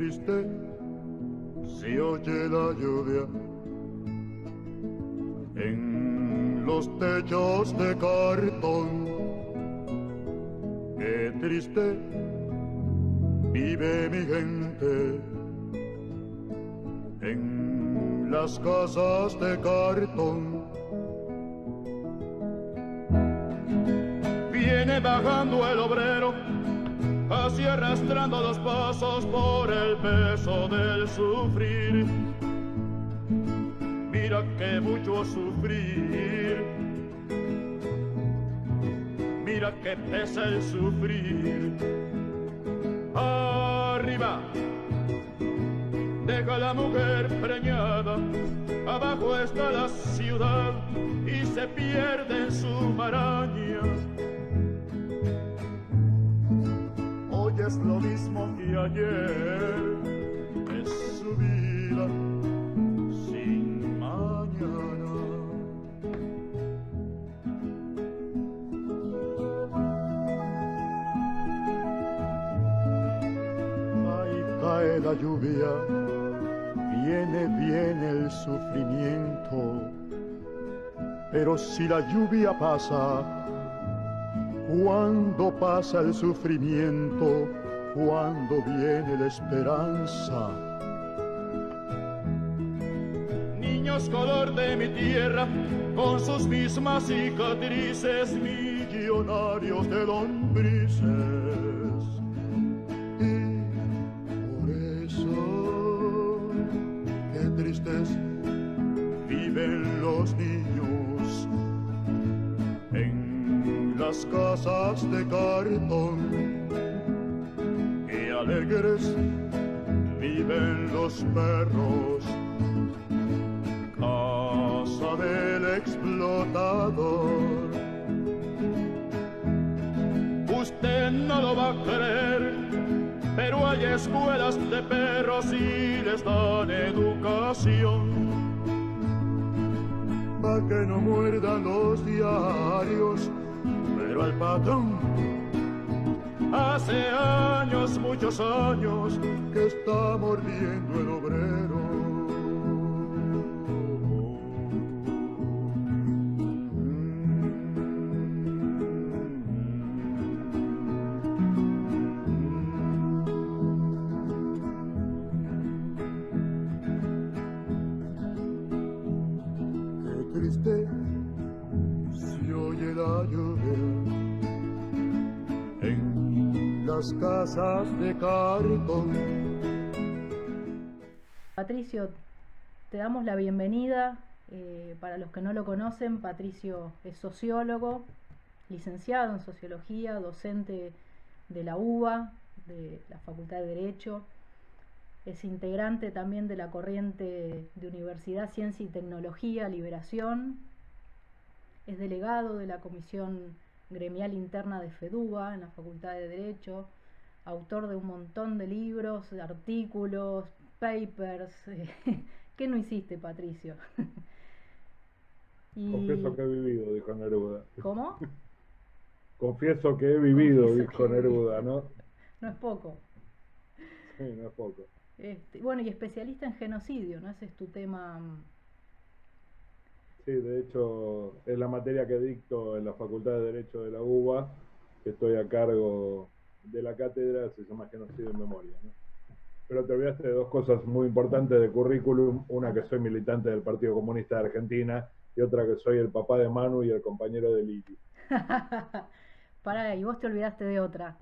triste se oye la lluvia en los techos de cartón. Qué triste vive mi gente en las casas de cartón. Viene bajando el obrero, así arrastrando los pasos por el peso del sufrir. Mira que mucho sufrir, mira que pesa el sufrir. Arriba deja la mujer preñada, abajo está la ciudad y se pierde en su maraña. Hoy es lo mismo que ayer, es su vida sin mañana. Ahí cae la lluvia, viene el sufrimiento, pero si la lluvia pasa, ¿cuándo pasa el sufrimiento? ¿Cuándo viene la esperanza? Niños color de mi tierra, con sus mismas cicatrices, millonarios de lombrices. Y por eso, qué tristes viven los niños en las casas de cartón. Qué alegres viven los perros, casa del explotador. Usted no lo va a creer, pero hay escuelas de perros y les dan educación. Pa' que no muerdan los diarios, pero al patrón hace años, muchos años, que está mordiendo el obrero. Qué triste se oye la lluvia en las casas de cartón. Patricio, te damos la bienvenida. Para los que no lo conocen, Patricio es sociólogo, licenciado en sociología, docente de la UBA, de la Facultad de Derecho. Es integrante también de la corriente de Universidad, Ciencia y Tecnología, Liberación. Es delegado de la Comisión Gremial Interna de FEDUBA en la Facultad de Derecho. Autor de un montón de libros, de artículos, papers. ¿Qué no hiciste, Patricio? Confieso que he vivido, dijo Neruda. ¿Cómo? Confieso que he vivido, Confieso dijo que- Neruda, ¿no? No es poco. Sí, no es poco. Bueno, y especialista en genocidio, ¿no? Ese es tu tema. Sí, de hecho, es la materia que dicto en la Facultad de Derecho de la UBA, que estoy a cargo de la cátedra, se llama Genocidio en Memoria, ¿no? Pero te olvidaste de dos cosas muy importantes de currículum, una que soy militante del Partido Comunista de Argentina y otra que soy el papá de Manu y el compañero de Lili. Pará, y vos te olvidaste de otra,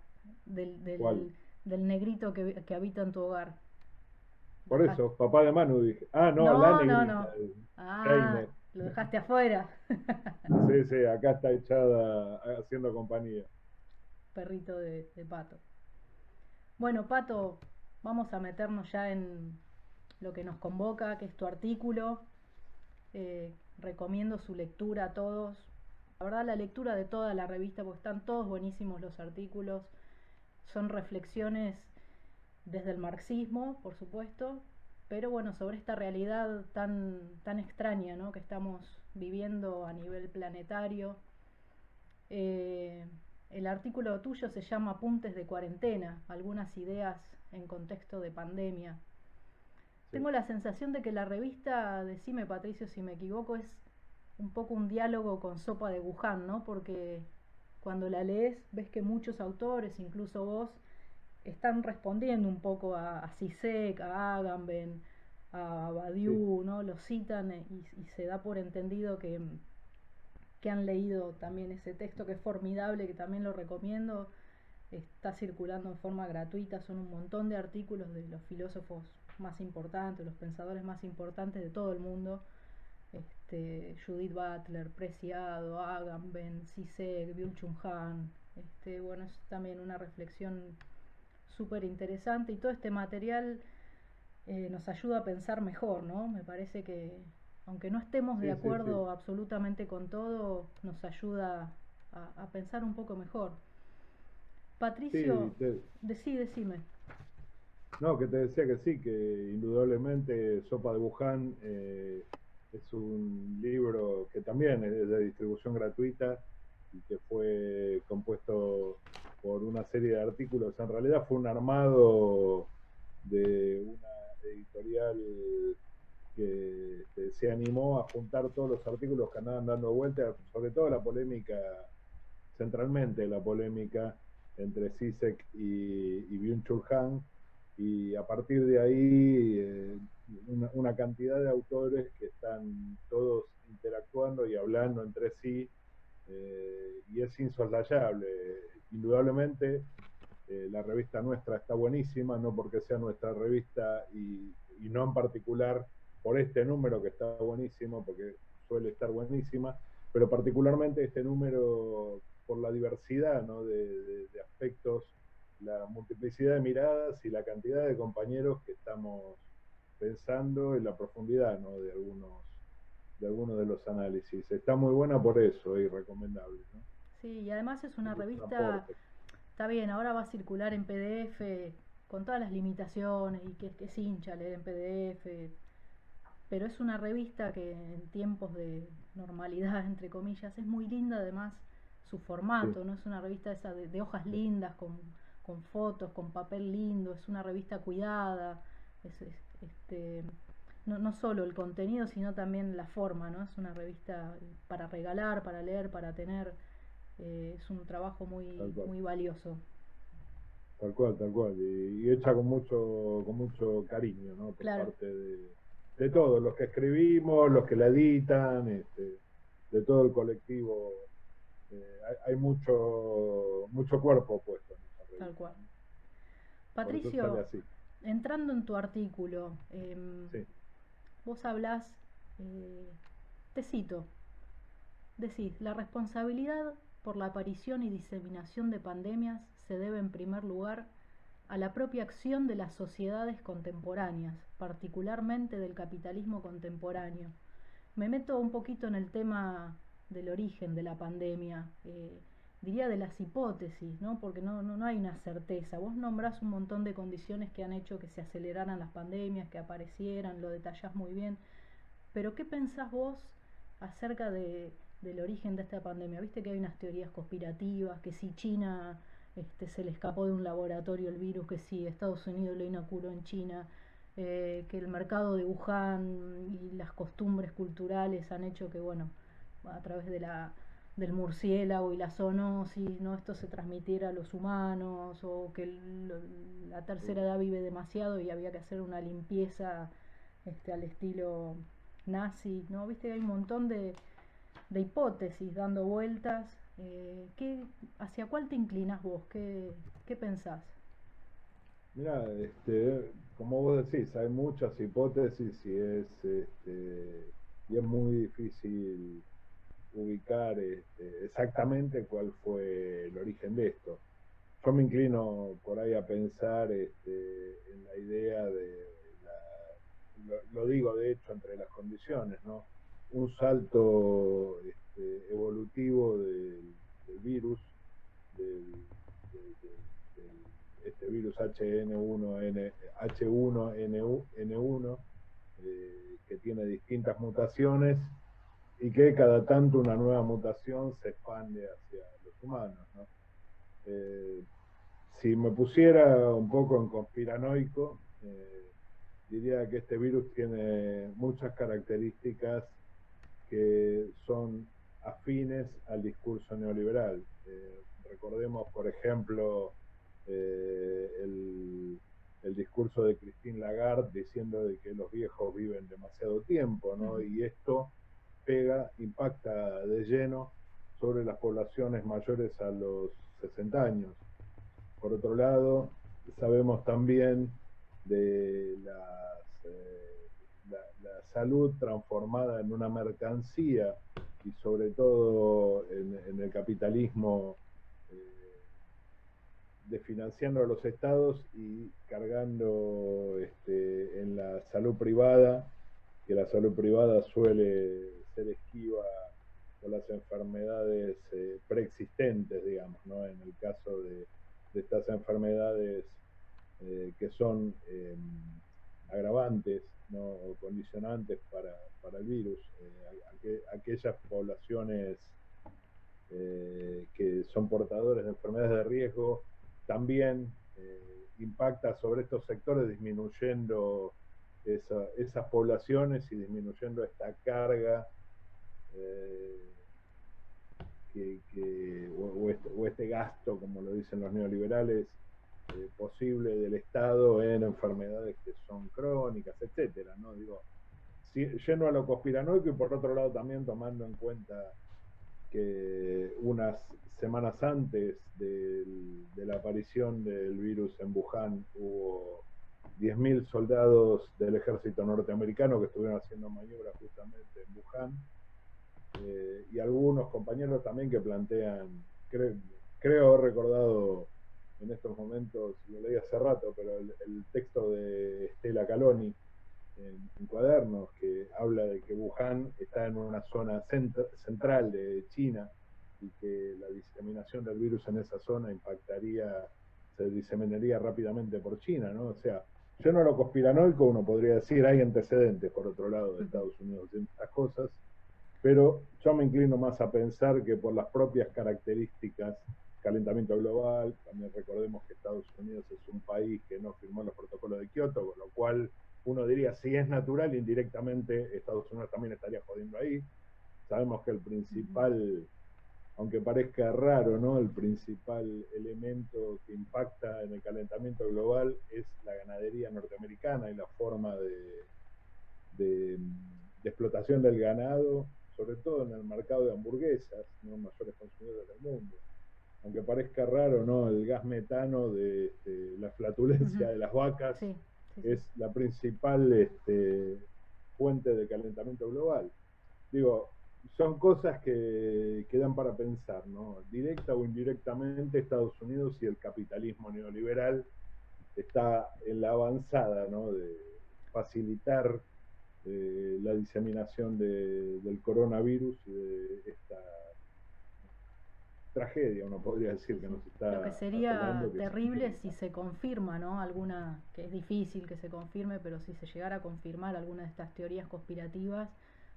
¿Cuál? del negrito que habita en tu hogar. Por eso, papá de Manu dije. Ah, no, la No, no, negrita, no. Ah, Heine. lo dejaste afuera. Sí, sí, acá está echada haciendo compañía. Perrito de Pato. Bueno, Pato, vamos a meternos ya en lo que nos convoca, que es tu artículo. Recomiendo su lectura a todos. La verdad, la lectura de toda la revista, porque están todos buenísimos los artículos. Son reflexiones desde el marxismo, por supuesto, pero bueno, sobre esta realidad tan extraña, ¿no?, que estamos viviendo a nivel planetario. El artículo tuyo se llama Apuntes de cuarentena, algunas ideas en contexto de pandemia. Sí, Tengo la sensación de que la revista, decime Patricio si me equivoco, es un poco un diálogo con Sopa de Wuhan, ¿no? Porque cuando la lees ves que muchos autores, incluso vos, están respondiendo un poco a Zizek, a Agamben, a sí, Badiou, ¿no? Los citan y se da por entendido que han leído también ese texto, que es formidable, que también lo recomiendo. Está circulando en forma gratuita, son un montón de artículos de los filósofos más importantes, los pensadores más importantes de todo el mundo. Judith Butler, Preciado, Agamben, Zizek, Byung-Chul Han. Bueno, es también una reflexión súper interesante, y todo este material nos ayuda a pensar mejor, ¿no? Me parece que, aunque no estemos de sí, sí, sí. acuerdo absolutamente con todo, nos ayuda a pensar un poco mejor. Patricio, Sí, decime. no, que te decía que sí, que indudablemente Sopa de Wuhan es un libro que también es de distribución gratuita y que fue compuesto por una serie de artículos. En realidad fue un armado de una editorial que se animó a juntar todos los artículos que andaban dando vuelta, sobre todo la polémica, centralmente la polémica entre Zizek y Byung-Chul Han, y a partir de ahí una cantidad de autores que están todos interactuando y hablando entre sí, y es insoslayable. Indudablemente la revista nuestra está buenísima, no porque sea nuestra revista y no en particular por este número que está buenísimo, porque suele estar buenísima, pero particularmente este número por la diversidad, ¿no? de aspectos, la multiplicidad de miradas y la cantidad de compañeros que estamos pensando en la profundidad, ¿no? de algunos de los análisis. Está muy buena por eso y recomendable, ¿no? Sí, y además es una Porque es un revista, aporte. está bien, ahora va a circular en PDF con todas las limitaciones y que es hincha leer en PDF, pero es una revista que en tiempos de normalidad, entre comillas, es muy linda. Además su Sí, formato, ¿no? Es una revista esa de hojas lindas, con fotos, con papel lindo, es una revista cuidada, es, este, no solo el contenido, sino también la forma, ¿no? Es una revista para regalar, para leer, para tener. Es un trabajo tal muy, cual. muy valioso. Tal cual, tal cual. Y hecha con mucho cariño, ¿no? Por Claro, parte de todos, los que escribimos, los que la editan, de todo el colectivo. Hay mucho cuerpo puesto en esa tal revista, cual. ¿no? Por eso sale Patricio, así. entrando en tu artículo, Sí, vos hablás, eh, te cito, decís: la responsabilidad por la aparición y diseminación de pandemias se debe en primer lugar a la propia acción de las sociedades contemporáneas, particularmente del capitalismo contemporáneo. Me meto un poquito en el tema del origen de la pandemia, diría de las hipótesis, ¿no? Porque no hay una certeza. Vos nombrás un montón de condiciones que han hecho que se aceleraran las pandemias, que aparecieran, lo detallás muy bien, pero ¿qué pensás vos acerca del origen de esta pandemia? Viste que hay unas teorías conspirativas, que si China se le escapó de un laboratorio el virus, que si Estados Unidos lo inoculó en China, que el mercado de Wuhan y las costumbres culturales han hecho que, bueno, a través del murciélago y la zoonosis, ¿no? Esto se transmitiera a los humanos, o que la tercera edad vive demasiado y había que hacer una limpieza al estilo nazi, ¿no? Viste que hay un montón de hipótesis dando vueltas. ¿Hacia cuál te inclinas vos? ¿Qué pensás? mira, como vos decís, hay muchas hipótesis y es muy difícil ubicar exactamente cuál fue el origen de esto. Yo me inclino por ahí a pensar en la idea lo digo de hecho entre las condiciones, ¿no? Un salto evolutivo del virus, del, del, este virus H1N1, que tiene distintas mutaciones y que cada tanto una nueva mutación se expande hacia los humanos, ¿no? Si me pusiera un poco en conspiranoico, diría que este virus tiene muchas características que son afines al discurso neoliberal. Recordemos, por ejemplo, el discurso de Christine Lagarde diciendo de que los viejos viven demasiado tiempo, ¿no? Y esto impacta de lleno sobre las poblaciones mayores a los 60 años. Por otro lado, sabemos también de la salud transformada en una mercancía y sobre todo en el capitalismo desfinanciando a los estados y cargando en la salud privada, que la salud privada suele ser esquiva con las enfermedades preexistentes, digamos, ¿no? En el caso de estas enfermedades que son agravantes, ¿no? O condicionantes para el virus, aquellas poblaciones que son portadores de enfermedades de riesgo, también impacta sobre estos sectores disminuyendo esas poblaciones y disminuyendo esta carga o este gasto, como lo dicen los neoliberales, posible del Estado en enfermedades que son crónicas, etcétera, ¿no? Digo, lleno a lo conspiranoico y por otro lado también tomando en cuenta que unas semanas antes de la aparición del virus en Wuhan hubo 10.000 soldados del ejército norteamericano que estuvieron haciendo maniobras justamente en Wuhan, y algunos compañeros también que plantean, creo haber recordado en estos momentos, lo leí hace rato, pero el texto de Estela Caloni en Cuadernos, que habla de que Wuhan está en una zona central de China y que la diseminación del virus en esa zona se diseminaría rápidamente por China, ¿no? O sea, yo no lo conspiranoico, uno podría decir, hay antecedentes, por otro lado, de Estados Unidos en estas cosas, pero yo me inclino más a pensar que por las propias características, calentamiento global, también recordemos que Estados Unidos es un país que no firmó los protocolos de Kioto, con lo cual uno diría, si es natural, indirectamente Estados Unidos también estaría jodiendo ahí. Sabemos que el principal, aunque parezca raro, ¿no? El principal elemento que impacta en el calentamiento global es la ganadería norteamericana y la forma de explotación del ganado, sobre todo en el mercado de hamburguesas, ¿no? Mayores consumidores del mundo. Aunque parezca raro, ¿no? El gas metano de la flatulencia de las vacas es la principal fuente de calentamiento global. Digo, son cosas que dan para pensar, ¿no? Directa o indirectamente, Estados Unidos y el capitalismo neoliberal está en la avanzada, ¿no? De facilitar la diseminación del coronavirus y de esta tragedia, uno podría decir, que nos está Lo que sería asolando, que terrible si se confirma, ¿no? Alguna, que es difícil que se confirme, pero si se llegara a confirmar alguna de estas teorías conspirativas,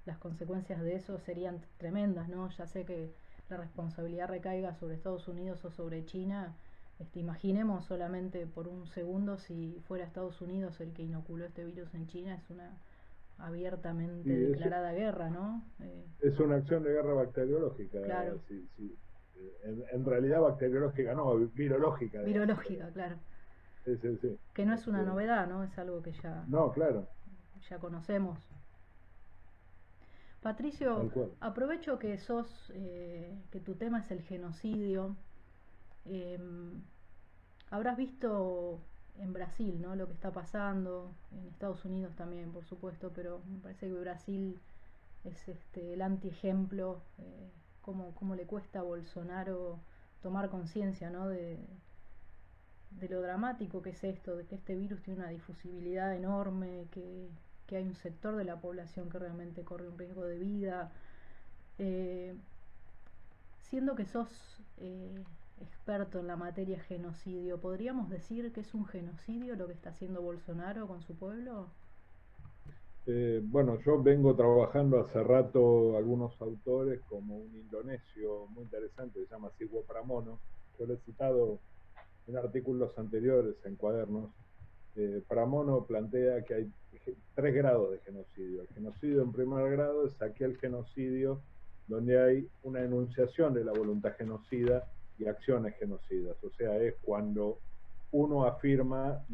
las consecuencias de eso serían tremendas, ¿no? Ya sé que la responsabilidad recaiga sobre Estados Unidos o sobre China. Imaginemos solamente por un segundo si fuera Estados Unidos el que inoculó este virus en China, es una abiertamente declarada guerra, ¿no? Es una acción de guerra bacteriológica. Claro. Sí. En realidad bacteriológica no, virológica. Virológica, claro. Sí. Que no es una novedad, ¿no? Es algo que no, claro. ya conocemos. Patricio, aprovecho que que tu tema es el genocidio. Habrás visto en Brasil, ¿no? Lo que está pasando, en Estados Unidos también, por supuesto, pero me parece que Brasil es el antiejemplo, cómo le cuesta a Bolsonaro tomar conciencia, ¿no? De lo dramático que es esto, de que este virus tiene una difusibilidad enorme, que hay un sector de la población que realmente corre un riesgo de vida. Siendo que sos experto en la materia genocidio, ¿podríamos decir que es un genocidio lo que está haciendo Bolsonaro con su pueblo? Bueno, yo vengo trabajando hace rato algunos autores, como un indonesio muy interesante, se llama Siwo Pramono, yo lo he citado en artículos anteriores, en cuadernos. Pramono plantea que hay 3 grados de genocidio. El genocidio en primer grado es aquel genocidio donde hay una enunciación de la voluntad genocida y acciones genocidas. O sea, es cuando uno afirma,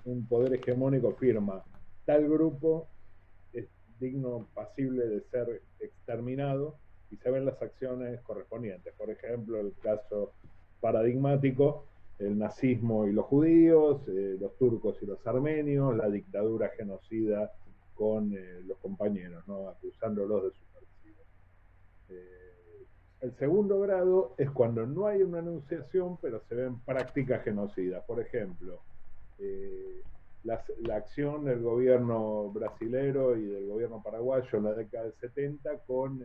un poder hegemónico afirma, tal grupo es digno, pasible de ser exterminado, y se ven las acciones correspondientes. Por ejemplo, el caso paradigmático, el nazismo y los judíos, los turcos y los armenios, la dictadura genocida con los compañeros, ¿no? Acusándolos de subversivos. El segundo grado es cuando no hay una enunciación, pero se ven prácticas genocidas. Por ejemplo, la acción del gobierno brasilero y del gobierno paraguayo en la década del 70 con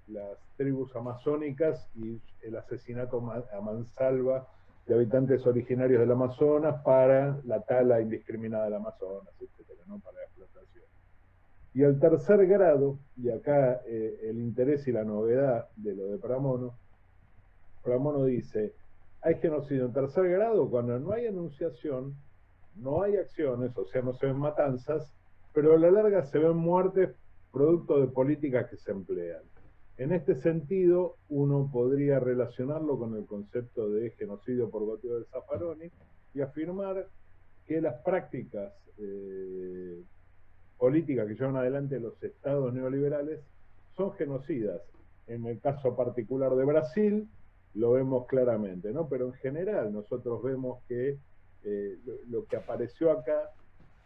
las tribus amazónicas y el asesinato a mansalva de habitantes originarios del Amazonas para la tala indiscriminada del Amazonas, etcétera, ¿no? Para la explotación. Y el tercer grado, y acá el interés y la novedad de lo de Pramono dice, hay genocidio en tercer grado cuando no hay enunciación, no hay acciones, o sea, no se ven matanzas, pero a la larga se ven muertes producto de políticas que se emplean. En este sentido, uno podría relacionarlo con el concepto de genocidio por goteo de Zaffaroni y afirmar que las prácticas políticas que llevan adelante los estados neoliberales son genocidas. En el caso particular de Brasil lo vemos claramente, ¿no? Pero en general nosotros vemos que lo que apareció acá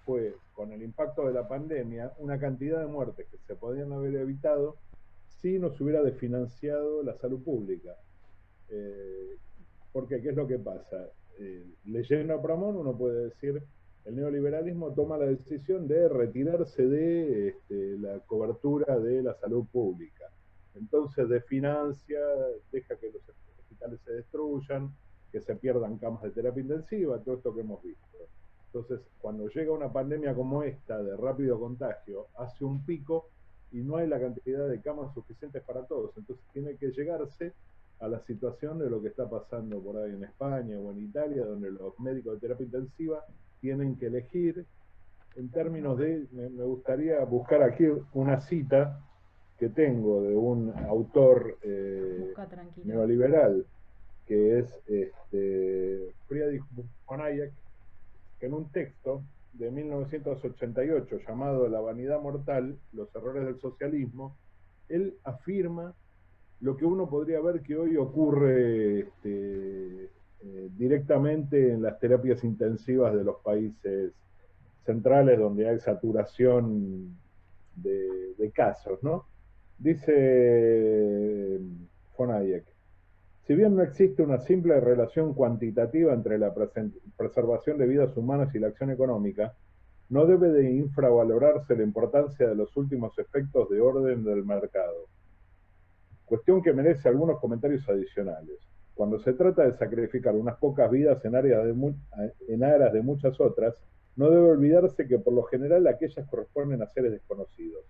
fue, con el impacto de la pandemia, una cantidad de muertes que se podían haber evitado si no se hubiera desfinanciado la salud pública. Porque, ¿qué es lo que pasa? Leyendo a Pramón, uno puede decir, el neoliberalismo toma la decisión de retirarse de la cobertura de la salud pública. Entonces desfinancia, deja que los hospitales se destruyan, que se pierdan camas de terapia intensiva, todo esto que hemos visto. Entonces, cuando llega una pandemia como esta, de rápido contagio, hace un pico y no hay la cantidad de camas suficientes para todos. Entonces tiene que llegarse a la situación de lo que está pasando por ahí en España o en Italia, donde los médicos de terapia intensiva tienen que elegir en términos de, me gustaría buscar aquí una cita que tengo de un autor neoliberal, que es Friedrich von Hayek, que en un texto de 1988 llamado La vanidad mortal, los errores del socialismo, él afirma lo que uno podría ver que hoy ocurre directamente en las terapias intensivas de los países centrales donde hay saturación de casos, ¿no? Dice von Hayek, si bien no existe una simple relación cuantitativa entre la preservación de vidas humanas y la acción económica, no debe de infravalorarse la importancia de los últimos efectos de orden del mercado. Cuestión que merece algunos comentarios adicionales. Cuando se trata de sacrificar unas pocas vidas en aras de muchas otras, no debe olvidarse que por lo general aquellas corresponden a seres desconocidos.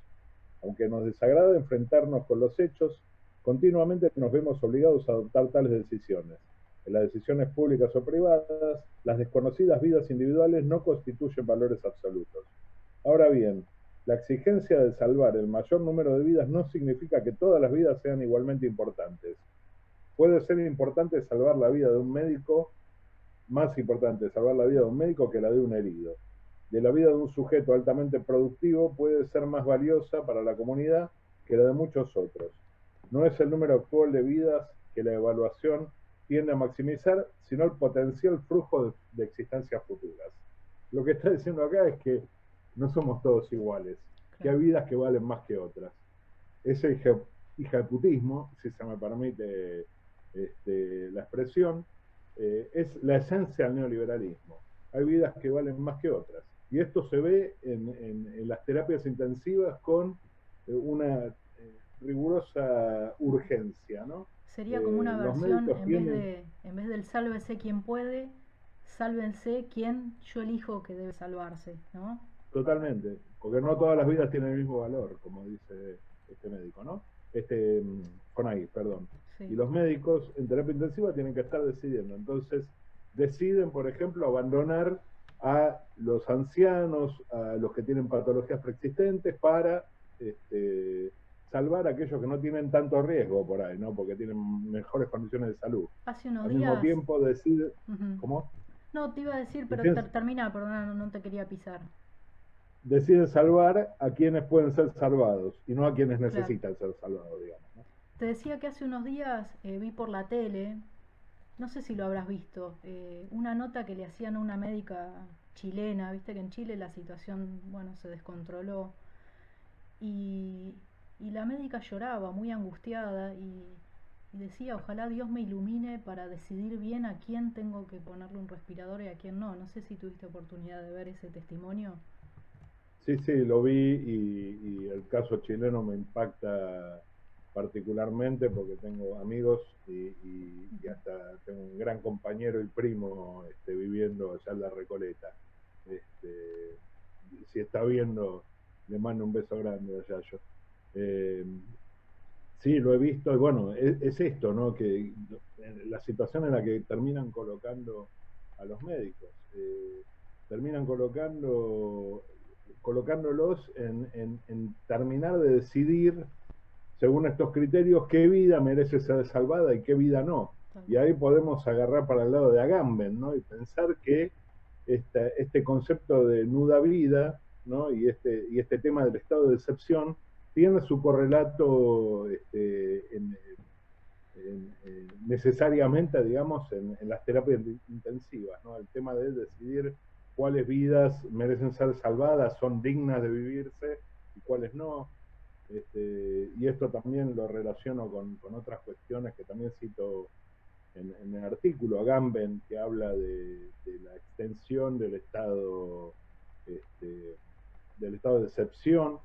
Aunque nos desagrada enfrentarnos con los hechos, continuamente nos vemos obligados a adoptar tales decisiones. En las decisiones públicas o privadas, las desconocidas vidas individuales no constituyen valores absolutos. Ahora bien, la exigencia de salvar el mayor número de vidas no significa que todas las vidas sean igualmente importantes. Puede ser importante salvar la vida de un médico, más importante salvar la vida de un médico que la de un herido. De la vida de un sujeto altamente productivo puede ser más valiosa para la comunidad que la de muchos otros. No es el número actual de vidas que la evaluación tiende a maximizar, sino el potencial flujo de existencias futuras. Lo que está diciendo acá es que no somos todos iguales, que hay vidas que valen más que otras. Ese hijaputismo, si se me permite la expresión, es la esencia del neoliberalismo. Hay vidas que valen más que otras. Y esto se ve en las terapias intensivas con una rigurosa urgencia, ¿no? Sería como una versión, en vez del sálvese quien puede, sálvense quien yo elijo que debe salvarse, ¿no? Totalmente, porque no todas las vidas tienen el mismo valor, como dice este médico, ¿no? Von Hayek, perdón. Sí. Y los médicos en terapia intensiva tienen que estar decidiendo. Entonces, deciden, por ejemplo, abandonar a los ancianos, a los que tienen patologías preexistentes, para salvar a aquellos que no tienen tanto riesgo por ahí, ¿no? Porque tienen mejores condiciones de salud. Hace unos Al mismo días... tiempo deciden, Ujú. ¿cómo? No, te iba a decir, pero Deciden, termina, perdona, no te quería pisar. deciden salvar a quienes pueden ser salvados y no a quienes Claro. necesitan ser salvados, digamos, ¿no? Te decía que hace unos días vi por la tele, no sé si lo habrás visto, una nota que le hacían a una médica chilena, viste que en Chile la situación, bueno, se descontroló y, y la médica lloraba muy angustiada y decía, ojalá Dios me ilumine para decidir bien a quién tengo que ponerle un respirador y a quién no. No sé si tuviste oportunidad de ver ese testimonio. Sí, sí, lo vi y el caso chileno me impacta particularmente porque tengo amigos y Ujú. hasta tengo un gran compañero y primo viviendo allá en La Recoleta. Este, si está viendo, le mando un beso grande allá yo. Eh, sí, lo he visto y bueno, es esto, ¿no? Que la situación en la que terminan colocando a los médicos. Terminan colocándolos en terminar de decidir, según estos criterios, qué vida merece ser salvada y qué vida no. Tal Y cual. ahí podemos agarrar para el lado de Agamben, ¿no? Y pensar que concepto de nuda vida, ¿no? Y este tema del estado de excepción tiene su correlato necesariamente, digamos, en las terapias intensivas, ¿no? El tema de decidir cuáles vidas merecen ser salvadas, son dignas de vivirse y cuáles no. Y esto también lo relaciono con otras cuestiones que también cito en el artículo, a Gamben, que habla de la extensión este, del estado de excepción,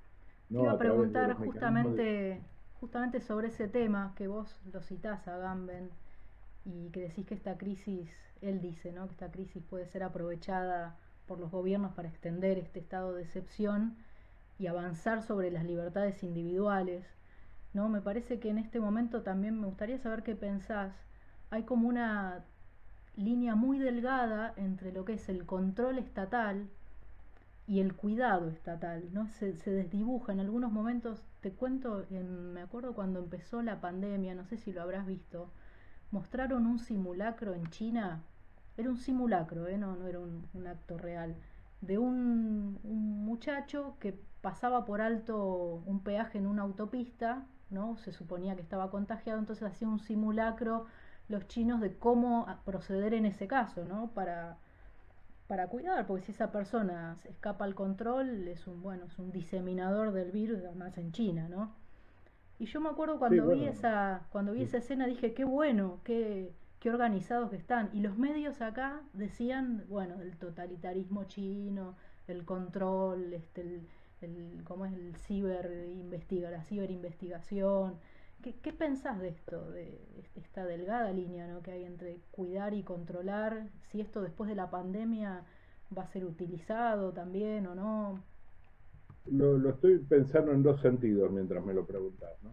Te ¿no? iba a A través de preguntar los mecanismos de... justamente sobre ese tema que vos lo citás a Gamben y que decís que esta crisis, él dice, ¿no? Que esta crisis puede ser aprovechada por los gobiernos para extender este estado de excepción y avanzar sobre las libertades individuales, ¿no? Me parece que en este momento también me gustaría saber qué pensás. Hay como una línea muy delgada entre lo que es el control estatal y el cuidado estatal, ¿no? Se desdibuja en algunos momentos. Te cuento, me acuerdo cuando empezó la pandemia, no sé si lo habrás visto, mostraron un simulacro en China. Era un simulacro, no era un acto real, de un muchacho que pasaba por alto un peaje en una autopista, ¿no? Se suponía que estaba contagiado, entonces hacía un simulacro los chinos de cómo proceder en ese caso, ¿no? Para cuidar, porque si esa persona se escapa al control, es un diseminador del virus, además en China, ¿no? Y yo me acuerdo Sí, bueno, cuando vi esa escena, dije, qué bueno, qué organizados que están. Y los medios acá decían, bueno, el totalitarismo chino, el control, cómo es el la ciberinvestigación. ¿Qué pensás de esto, de esta delgada línea, ¿no? Que hay entre cuidar y controlar? Si esto después de la pandemia va a ser utilizado también o no. lo estoy pensando en dos sentidos mientras me lo preguntas, ¿no?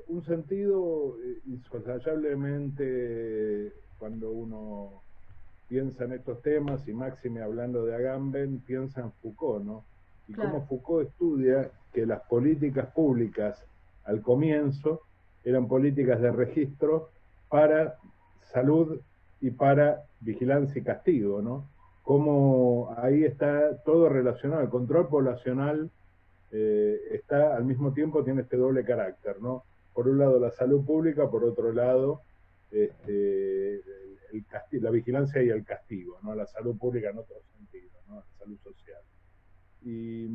Un sentido, insoslayablemente, cuando uno piensa en estos temas, y máxime hablando de Agamben, piensa en Foucault, ¿no? Y Claro, cómo Foucault estudia que las políticas públicas al comienzo eran políticas de registro para salud y para vigilancia y castigo, ¿no? Cómo ahí está todo relacionado, el control poblacional está al mismo tiempo, tiene este doble carácter, ¿no? Por un lado la salud pública, por otro lado la vigilancia y el castigo, ¿no? La salud pública en otro sentido, ¿no? La salud social. Y,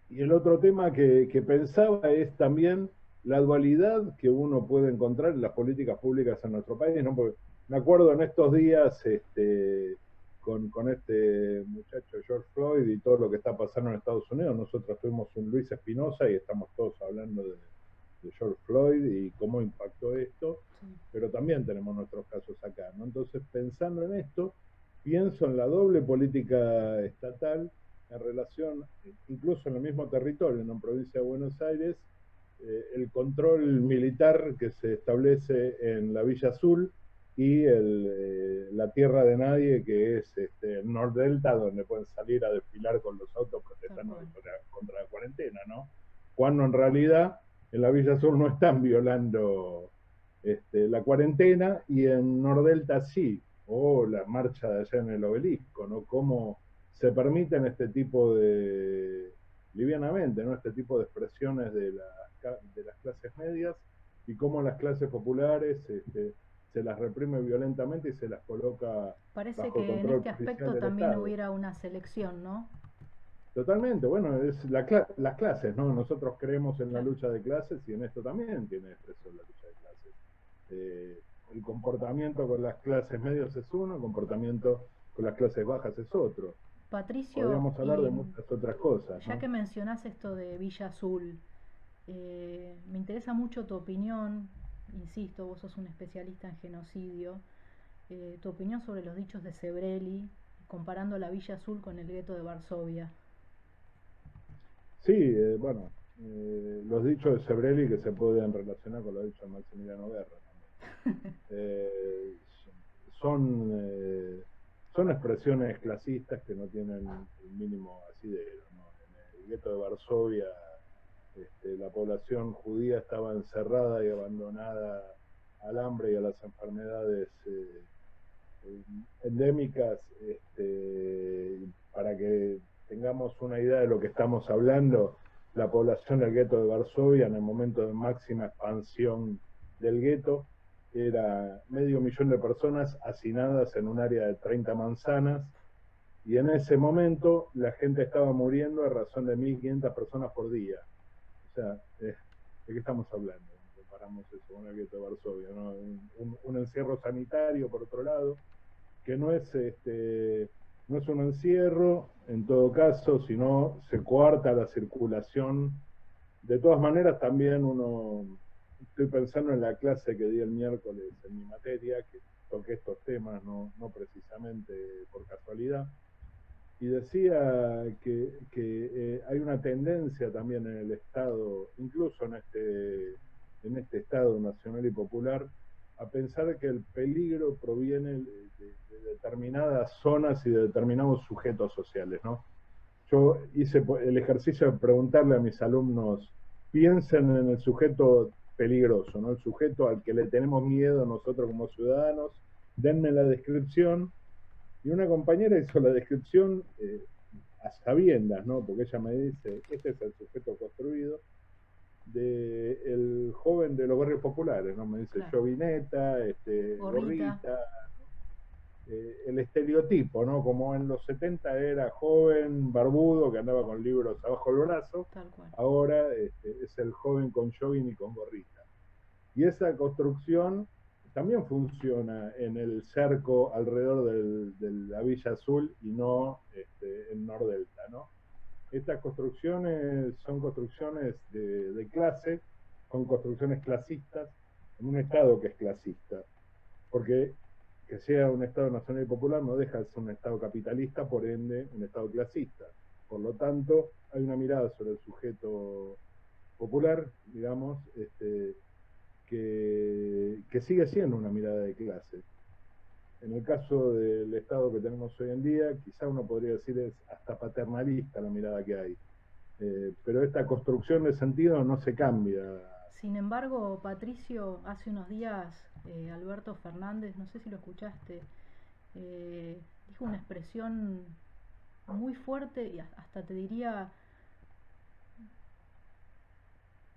y el otro tema que pensaba es también la dualidad que uno puede encontrar en las políticas públicas en nuestro país, ¿no? Porque me acuerdo en estos días con este muchacho George Floyd y todo lo que está pasando en Estados Unidos. Nosotros tuvimos un Luis Espinosa y estamos todos hablando de George Floyd y cómo impactó esto, sí, pero también tenemos nuestros casos acá, ¿no? Entonces, pensando en esto, pienso en la doble política estatal en relación, incluso en el mismo territorio, en la provincia de Buenos Aires, el control militar que se establece en la Villa Azul y la Tierra de Nadie, que es el Nordelta, donde pueden salir a desfilar con los autos protestando contra la cuarentena, ¿no? Cuando en realidad en la Villa Azul no están violando la cuarentena, y en Nordelta sí, o la marcha de allá en el obelisco, ¿no? Cómo se permiten este tipo de, livianamente, ¿no? Este tipo de expresiones de las clases medias, y cómo las clases populares se las reprime violentamente y se las coloca Parece bajo que en control este policial aspecto del también Estado. hubiera una selección, ¿no? Totalmente, bueno, es las clases, ¿no? Nosotros creemos en la Claro. lucha de clases, y en esto también tiene expresión la lucha de clases. El comportamiento con las clases medias es uno, el comportamiento con las clases bajas es otro. Patricio, Podríamos hablar y de muchas otras cosas, ya ¿no? que mencionás esto de Villa Azul, me interesa mucho tu opinión, insisto, vos sos un especialista en genocidio, tu opinión sobre los dichos de Sebrelli, comparando la Villa Azul con el gueto de Varsovia. Sí, bueno, los dichos de Sebrelli que se pueden relacionar con los dichos de Maximiliano Guerra también. Eh, son, eh, son expresiones clasistas que no tienen el mínimo asidero, ¿no? En el gueto de Varsovia, la población judía estaba encerrada y abandonada al hambre y a las enfermedades endémicas. Para que tengamos una idea de lo que estamos hablando, la población del gueto de Varsovia en el momento de máxima expansión del gueto era 500.000 de personas hacinadas en un área de 30 manzanas, y en ese momento la gente estaba muriendo a razón de 1.500 personas por día. O sea, ¿de qué estamos hablando? Comparamos eso con el gueto de Varsovia, ¿no? Un encierro sanitario, por otro lado, que no es un encierro en todo caso, sino se coarta la circulación. De todas maneras, también estoy pensando en la clase que di el miércoles en mi materia, que toqué estos temas, no precisamente por casualidad, y decía que hay una tendencia también en el Estado, incluso en este Estado nacional y popular, a pensar que el peligro proviene de determinadas zonas y de determinados sujetos sociales, ¿no? Yo hice el ejercicio de preguntarle a mis alumnos: piensen en el sujeto peligroso, ¿no? El sujeto al que le tenemos miedo nosotros como ciudadanos, denme la descripción. Y una compañera hizo la descripción a sabiendas, ¿no? Porque ella me dice: este es el sujeto construido del joven de los barrios populares, ¿no? Me dice: Claro. Jovineta, Gorrita. gorrita, el estereotipo, ¿no? Como en los 70 era joven, barbudo, que andaba con libros abajo del brazo, Tal cual. ahora es el joven con jogging y con gorrita. Y esa construcción también funciona en el cerco alrededor de la Villa Azul, y no en Nordelta, ¿no? Estas construcciones son construcciones de clase, son construcciones clasistas, en un Estado que es clasista, porque que sea un Estado nacional y popular no deja de ser un Estado capitalista, por ende un Estado clasista. Por lo tanto, hay una mirada sobre el sujeto popular, digamos, que sigue siendo una mirada de clase. En el caso del Estado que tenemos hoy en día, quizá uno podría decir es hasta paternalista la mirada que hay. Pero esta construcción de sentido no se cambia. Sin embargo, Patricio, hace unos días Alberto Fernández, no sé si lo escuchaste, dijo una expresión muy fuerte y hasta te diría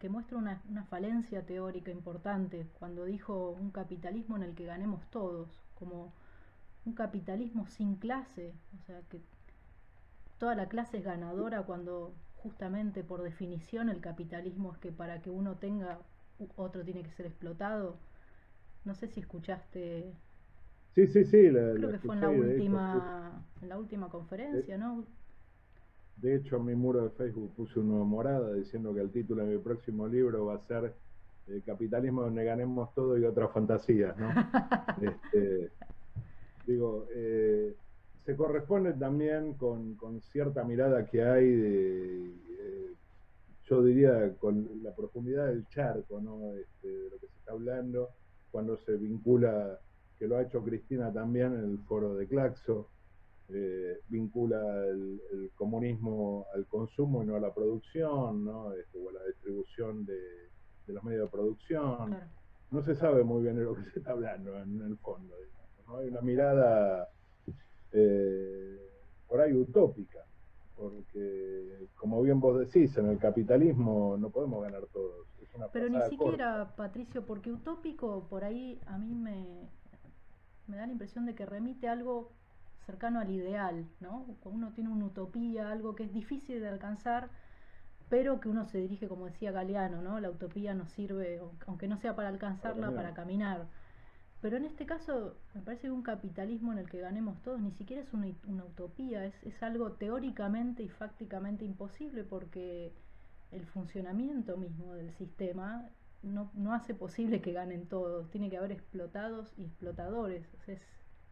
que muestra una falencia teórica importante cuando dijo un capitalismo en el que ganemos todos, como un capitalismo sin clase, o sea que toda la clase es ganadora cuando justamente por definición el capitalismo es que para que uno tenga otro tiene que ser explotado. No sé si escuchaste, Sí, sí, sí, creo la que fue escuché, y en la última de, conferencia, ¿no? de hecho en mi muro de Facebook puse una morada diciendo que el título de mi próximo libro va a ser Capitalismo donde ganemos todo y otras fantasías, ¿no? Este, digo, se corresponde también con cierta mirada que hay yo diría, con la profundidad del charco, ¿no? De lo que se está hablando, cuando se vincula, que lo ha hecho Cristina también en el foro de Claxo, vincula el comunismo al consumo y no a la producción, ¿no? O a la distribución de los medios de producción. Claro. No se sabe muy bien de lo que se está hablando en el fondo, digamos, ¿no? Hay una mirada eh, por ahí utópica, porque como bien vos decís, en el capitalismo no podemos ganar todos, es una Pero ni pasada corta. siquiera, Patricio, porque utópico por ahí a mí me da la impresión de que remite a algo cercano al ideal, ¿no? Uno tiene una utopía, algo que es difícil de alcanzar, pero que uno se dirige, como decía Galeano, ¿no? La utopía nos sirve, aunque no sea para Para alcanzarla, caminar. para caminar. Pero en este caso, me parece que un capitalismo en el que ganemos todos ni siquiera es una utopía, es algo teóricamente y fácticamente imposible porque el funcionamiento mismo del sistema no hace posible que ganen todos, tiene que haber explotados y explotadores, o sea, es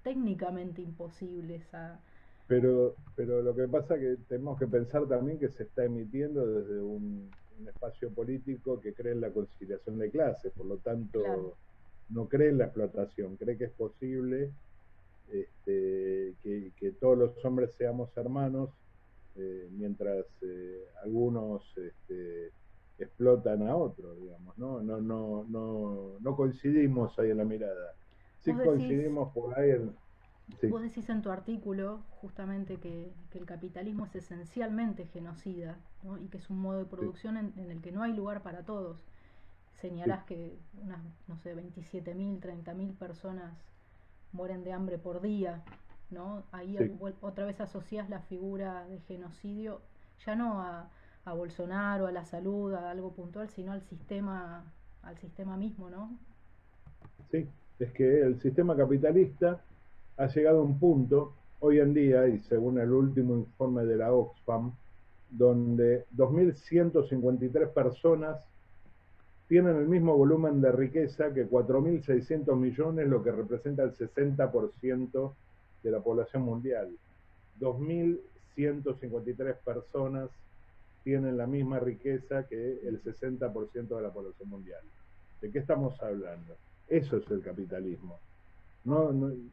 técnicamente imposible esa... Pero lo que pasa es que tenemos que pensar también que se está emitiendo desde un espacio político que cree en la conciliación de clases, por lo Claro, tanto no cree en la explotación, cree que es posible que todos los hombres seamos hermanos, mientras algunos explotan a otros, digamos, ¿no? No coincidimos ahí en la mirada. Sí vos decís, coincidimos por ahí en... Sí, vos decís en tu artículo justamente que el capitalismo es esencialmente genocida, ¿no? Y que es un modo de sí, producción en el que no hay lugar para todos. sí, Señalás que unas, no sé, 27.000, 30.000 personas mueren de hambre por día, ¿no? Ahí sí. otra vez asociás la figura de genocidio ya no a Bolsonaro, a la salud, a algo puntual, sino al sistema mismo, ¿no? Sí, es que el sistema capitalista ha llegado a un punto hoy en día, y según el último informe de la Oxfam, donde 2.153 personas tienen el mismo volumen de riqueza que 4.600 millones, lo que representa el 60% de la población mundial. 2.153 personas tienen la misma riqueza que el 60% de la población mundial. ¿De qué estamos hablando? Eso es el capitalismo.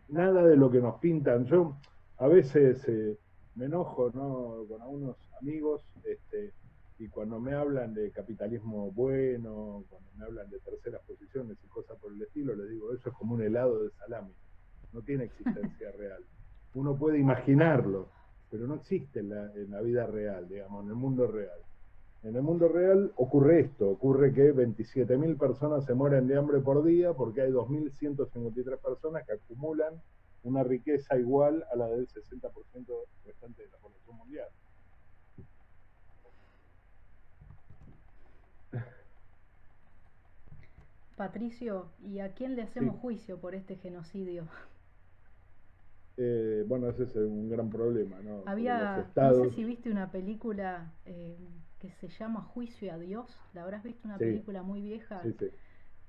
Nada de lo que nos pintan. Yo a veces me enojo, ¿no? Con algunos amigos y cuando me hablan de capitalismo bueno, cuando me hablan de terceras posiciones y cosas por el estilo, les digo, eso es como un helado de salami, no tiene existencia real. Uno puede imaginarlo, pero no existe en la vida real, digamos, en el mundo real. En el mundo real ocurre esto, ocurre que 27.000 personas se mueren de hambre por día porque hay 2.153 personas que acumulan una riqueza igual a la del 60% restante de la población mundial. Patricio, ¿y a quién le hacemos Sí, juicio por este genocidio? bueno, ese es un gran problema, ¿no? Porque los No sé estados, si viste una película que se llama Juicio a Dios, la habrás visto, una sí, película muy vieja sí, sí.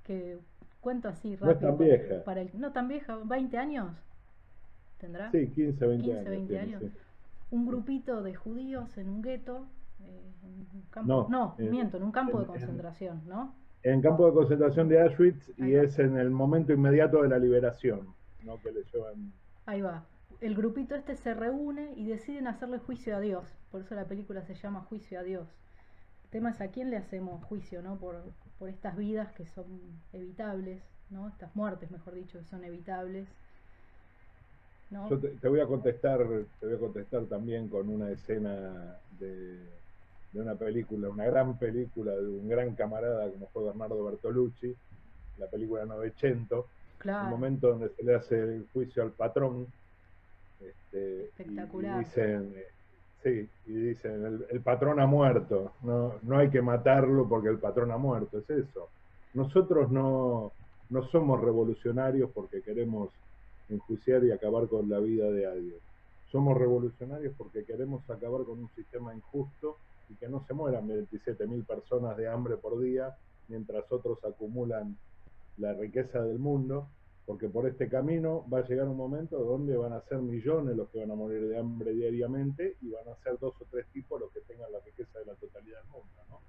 que cuento así No es rápido tan vieja, para el, no tan vieja, 20 años tendrá, sí, 15, 20 15, años 20 tiene, años, sí. un grupito de judíos en un gueto, en un campo, No, no, miento, en un campo de en, en, concentración, ¿no? en campo de concentración de Auschwitz Ahí y va, es en el momento inmediato de la liberación, ¿no? Que le llevan... ahí va. El grupito este se reúne y deciden hacerle juicio a Dios, por eso la película se llama Juicio a Dios. El tema es a quién le hacemos juicio, ¿no? Por estas vidas que son evitables, ¿no? Estas muertes, mejor dicho, que son evitables, ¿no? Yo te voy a contestar también con una escena de una película, una gran película de un gran camarada como fue Bernardo Bertolucci, la película Novecento, el Claro, momento donde se le hace el juicio al patrón, y espectacular. dicen, sí, y dicen, el patrón ha muerto, no hay que matarlo porque el patrón ha muerto, es eso. Nosotros no somos revolucionarios porque queremos enjuiciar y acabar con la vida de alguien. Somos revolucionarios porque queremos acabar con un sistema injusto y que no se mueran 27.000 personas de hambre por día mientras otros acumulan la riqueza del mundo, porque por este camino va a llegar un momento donde van a ser millones los que van a morir de hambre diariamente y van a ser dos o tres tipos los que tengan la riqueza de la totalidad del mundo, ¿no?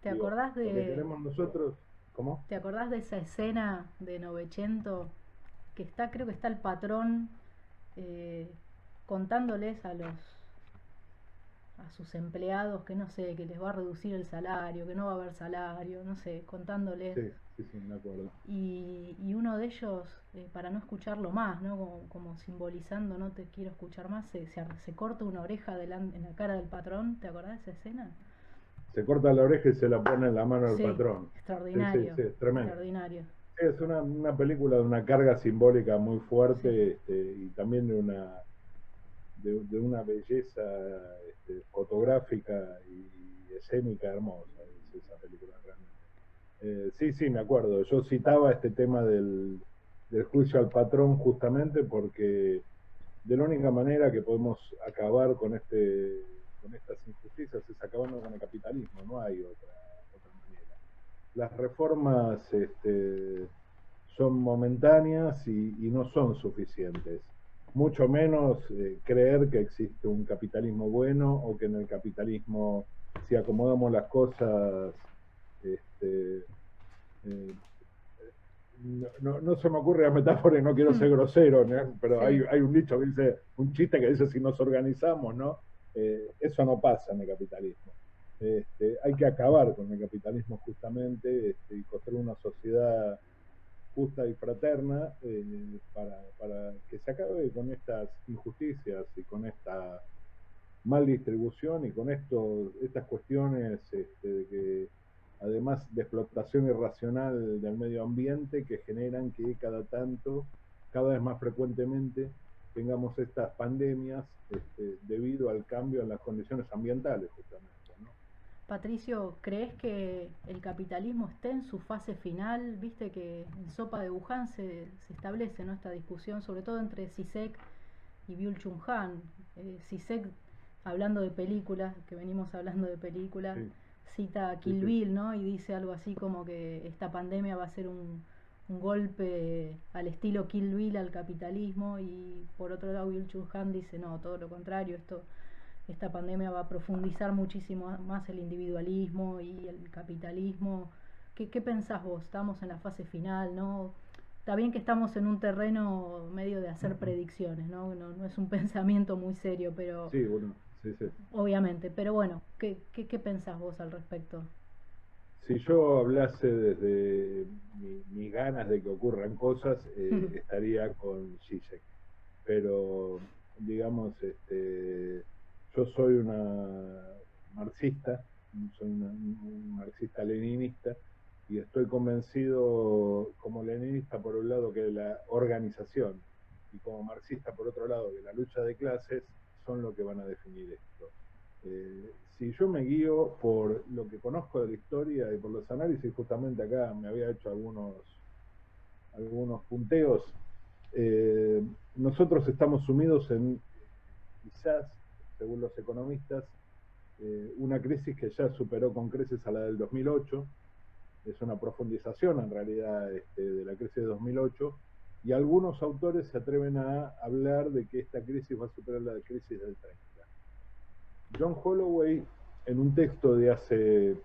¿Te Digo, acordás lo que queremos nosotros, ¿cómo? te acordás de esa escena de Novecento que está, creo que está el patrón eh, contándoles a sus empleados que no sé, que les va a reducir el salario, que no va a haber salario, no sé, contándoles. Sí, sí, sí, me acuerdo. Y uno de ellos, para no escucharlo más, ¿no? Como simbolizando no te quiero escuchar más, se corta una oreja en la cara del patrón. ¿Te acordás de esa escena? Se corta la oreja y se la pone en la mano al Sí, patrón. Sí, sí, extraordinario, sí, es tremendo. extraordinario. Sí, es una película de una carga simbólica muy Sí. fuerte, y también de una belleza fotográfica y escénica hermosa, es esa película realmente. Sí, sí, me acuerdo. Yo citaba este tema del juicio al patrón justamente porque de la única manera que podemos acabar con estas injusticias es acabando con el capitalismo, no hay otra manera. Las reformas son momentáneas y no son suficientes. Mucho menos creer que existe un capitalismo bueno o que en el capitalismo, si acomodamos las cosas, este, eh, no se me ocurre la metáfora y no quiero ser grosero, ¿no? Pero Sí. hay un dicho que dice, un chiste que dice si nos organizamos, ¿no? Eso no pasa en el capitalismo. Hay que acabar con el capitalismo justamente, y construir una sociedad justa y fraterna, para que se acabe con estas injusticias y con esta mal distribución y con estas cuestiones de que, además de explotación irracional del medio ambiente, que generan que cada tanto, cada vez más frecuentemente, tengamos estas pandemias debido al cambio en las condiciones ambientales, justamente, ¿no? Patricio, ¿crees que el capitalismo esté en su fase final? Viste que en Sopa de Wuhan se establece, ¿no?, esta discusión, sobre todo entre Zizek y Byul-Chul Han. Zizek, hablando de películas, que venimos hablando de películas, Sí, cita a sí, Kill sí. Bill, ¿no? Y dice algo así como que esta pandemia va a ser un golpe al estilo Kill Bill al capitalismo, y por otro lado Byul-Chul Han dice, no, todo lo contrario, esta pandemia va a profundizar muchísimo más el individualismo y el capitalismo. ¿Qué pensás vos? Estamos en la fase final, ¿no? Está bien que estamos en un terreno medio de hacer predicciones, ¿no? No es un pensamiento muy serio, pero Sí, bueno, sí, sí. obviamente, pero bueno, ¿qué pensás vos al respecto? Si yo hablase desde mis ganas de que ocurran cosas, estaría con Zizek. Pero, digamos, yo soy una marxista, soy un marxista leninista, y estoy convencido como leninista por un lado que la organización y como marxista por otro lado que la lucha de clases son lo que van a definir esto. Si yo me guío por lo que conozco de la historia y por los análisis, justamente acá me había hecho algunos punteos, eh, nosotros estamos sumidos en, quizás, según los economistas, una crisis que ya superó con creces a la del 2008, es una profundización en realidad de la crisis de 2008, y algunos autores se atreven a hablar de que esta crisis va a superar la crisis del 30. John Holloway, en un texto de hace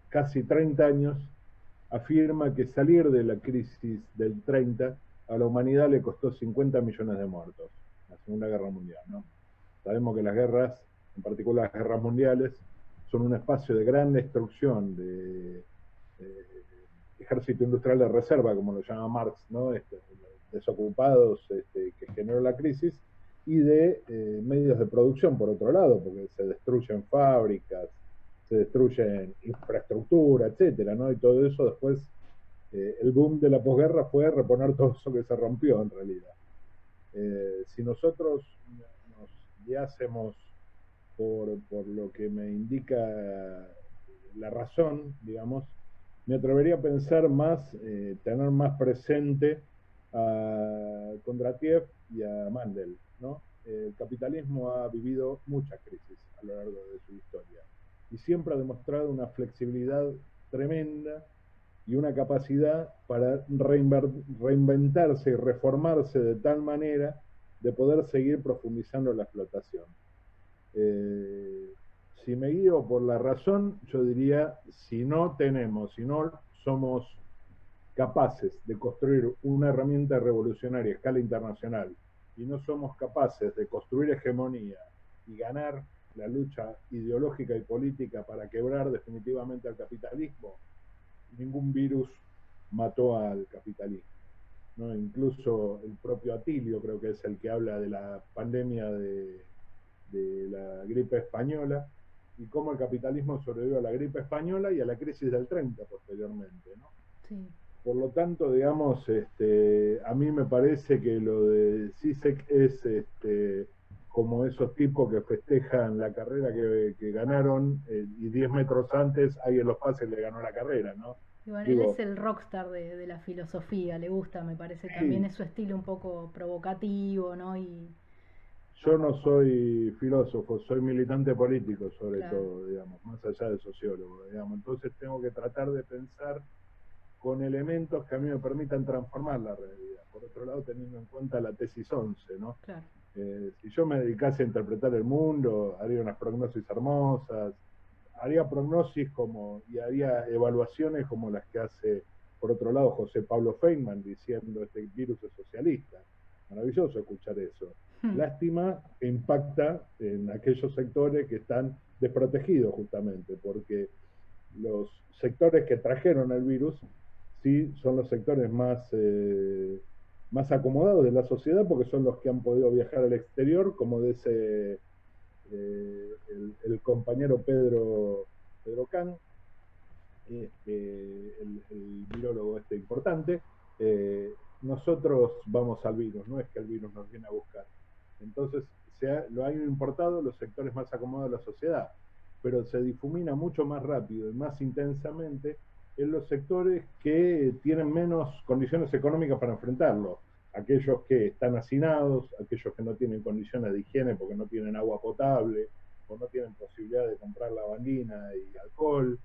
casi 30 años, afirma que salir de la crisis del 30 a la humanidad le costó 50 millones de muertos, la Segunda Guerra Mundial, ¿no? Sabemos que las guerras, en particular las guerras mundiales, son un espacio de gran destrucción, de ejército industrial de reserva, como lo llama Marx, ¿no? Desocupados, que generó la crisis, y de medios de producción, por otro lado, porque se destruyen fábricas, se destruyen infraestructura, etcétera, ¿no? Y todo eso después, el boom de la posguerra fue reponer todo eso que se rompió en realidad. Si nosotros nos guiásemos por lo que me indica la razón, digamos, me atrevería a pensar más, tener más presente a Kondratiev y a Mandel, ¿no? El capitalismo ha vivido muchas crisis a lo largo de su historia y siempre ha demostrado una flexibilidad tremenda y una capacidad para reinventarse y reformarse de tal manera de poder seguir profundizando la explotación. Eh, si me guío por la razón, yo diría, si no somos capaces de construir una herramienta revolucionaria a escala internacional y no somos capaces de construir hegemonía y ganar la lucha ideológica y política para quebrar definitivamente al capitalismo, ningún virus mató al capitalismo, ¿no? Incluso el propio Atilio creo que es el que habla de la pandemia de la gripe española y cómo el capitalismo sobrevivió a la gripe española y a la crisis del 30 posteriormente, ¿no? Sí. Por lo tanto, digamos, a mí me parece que lo de Zizek es como esos tipos que festejan la carrera que ganaron y 10 metros antes alguien los pasa y le ganó la carrera, ¿no? Y bueno, él es Digo, el rockstar de la filosofía, le gusta, me parece, también sí, es su estilo un poco provocativo, ¿no? Y yo no soy filósofo, soy militante político sobre claro, todo, digamos, más allá de sociólogo, digamos. Entonces tengo que tratar de pensar con elementos que a mí me permitan transformar la realidad. Por otro lado, teniendo en cuenta la tesis 11, ¿no? claro. Si yo me dedicase a interpretar el mundo, haría unas prognosis hermosas, haría prognosis y haría evaluaciones como las que hace, por otro lado, José Pablo Feynman diciendo este virus es socialista. Maravilloso escuchar eso. Hmm. Lástima que impacta en aquellos sectores que están desprotegidos justamente, porque los sectores que trajeron el virus sí son los sectores más acomodados de la sociedad porque son los que han podido viajar al exterior, como dice el compañero Pedro Can, el virólogo importante. Nosotros vamos al virus, no es que el virus nos viene a buscar. Entonces, lo han importado los sectores más acomodados de la sociedad, pero se difumina mucho más rápido y más intensamente en los sectores que tienen menos condiciones económicas para enfrentarlo. Aquellos que están hacinados, aquellos que no tienen condiciones de higiene porque no tienen agua potable o no tienen posibilidad de comprar lavandina y alcohol,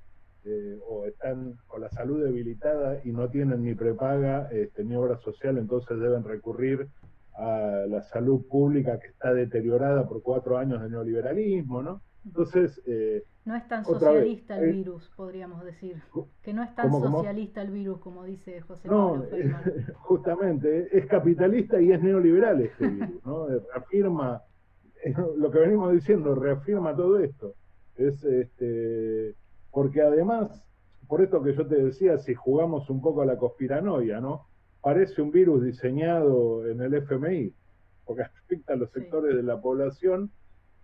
o están con la salud debilitada y no tienen ni prepaga ni obra social, entonces deben recurrir a la salud pública que está deteriorada por 4 años de neoliberalismo, ¿no? Entonces, No es tan otra vez, socialista el virus, podríamos decir. Que no es tan ¿cómo? socialista el virus, como dice José Pablo No, Feynman. justamente es capitalista y es neoliberal este virus, ¿no? Reafirma lo que venimos diciendo, reafirma todo esto. Es porque además, por esto que yo te decía, si jugamos un poco a la conspiranoia, ¿no? Parece un virus diseñado en el FMI, porque afecta a los Sí, sectores de la población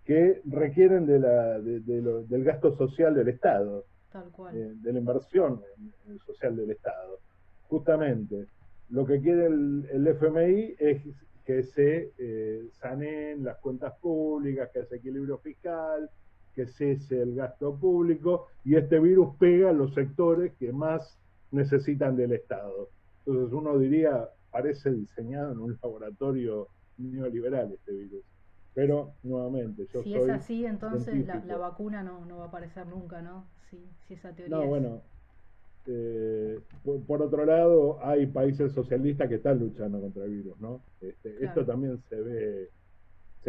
que requieren del gasto social del Estado, tal cual. de la inversión social del Estado. Justamente, lo que quiere el FMI es que se saneen las cuentas públicas, que haya equilibrio fiscal, que cese el gasto público, y este virus pega a los sectores que más necesitan del Estado. Entonces uno diría, parece diseñado en un laboratorio neoliberal este virus. Pero, nuevamente, yo Si es soy así, entonces la científico. vacuna no va a aparecer nunca, ¿no? Si esa No, teoría es... bueno, por otro lado, hay países socialistas que están luchando contra el virus, ¿no? Esto Claro, también se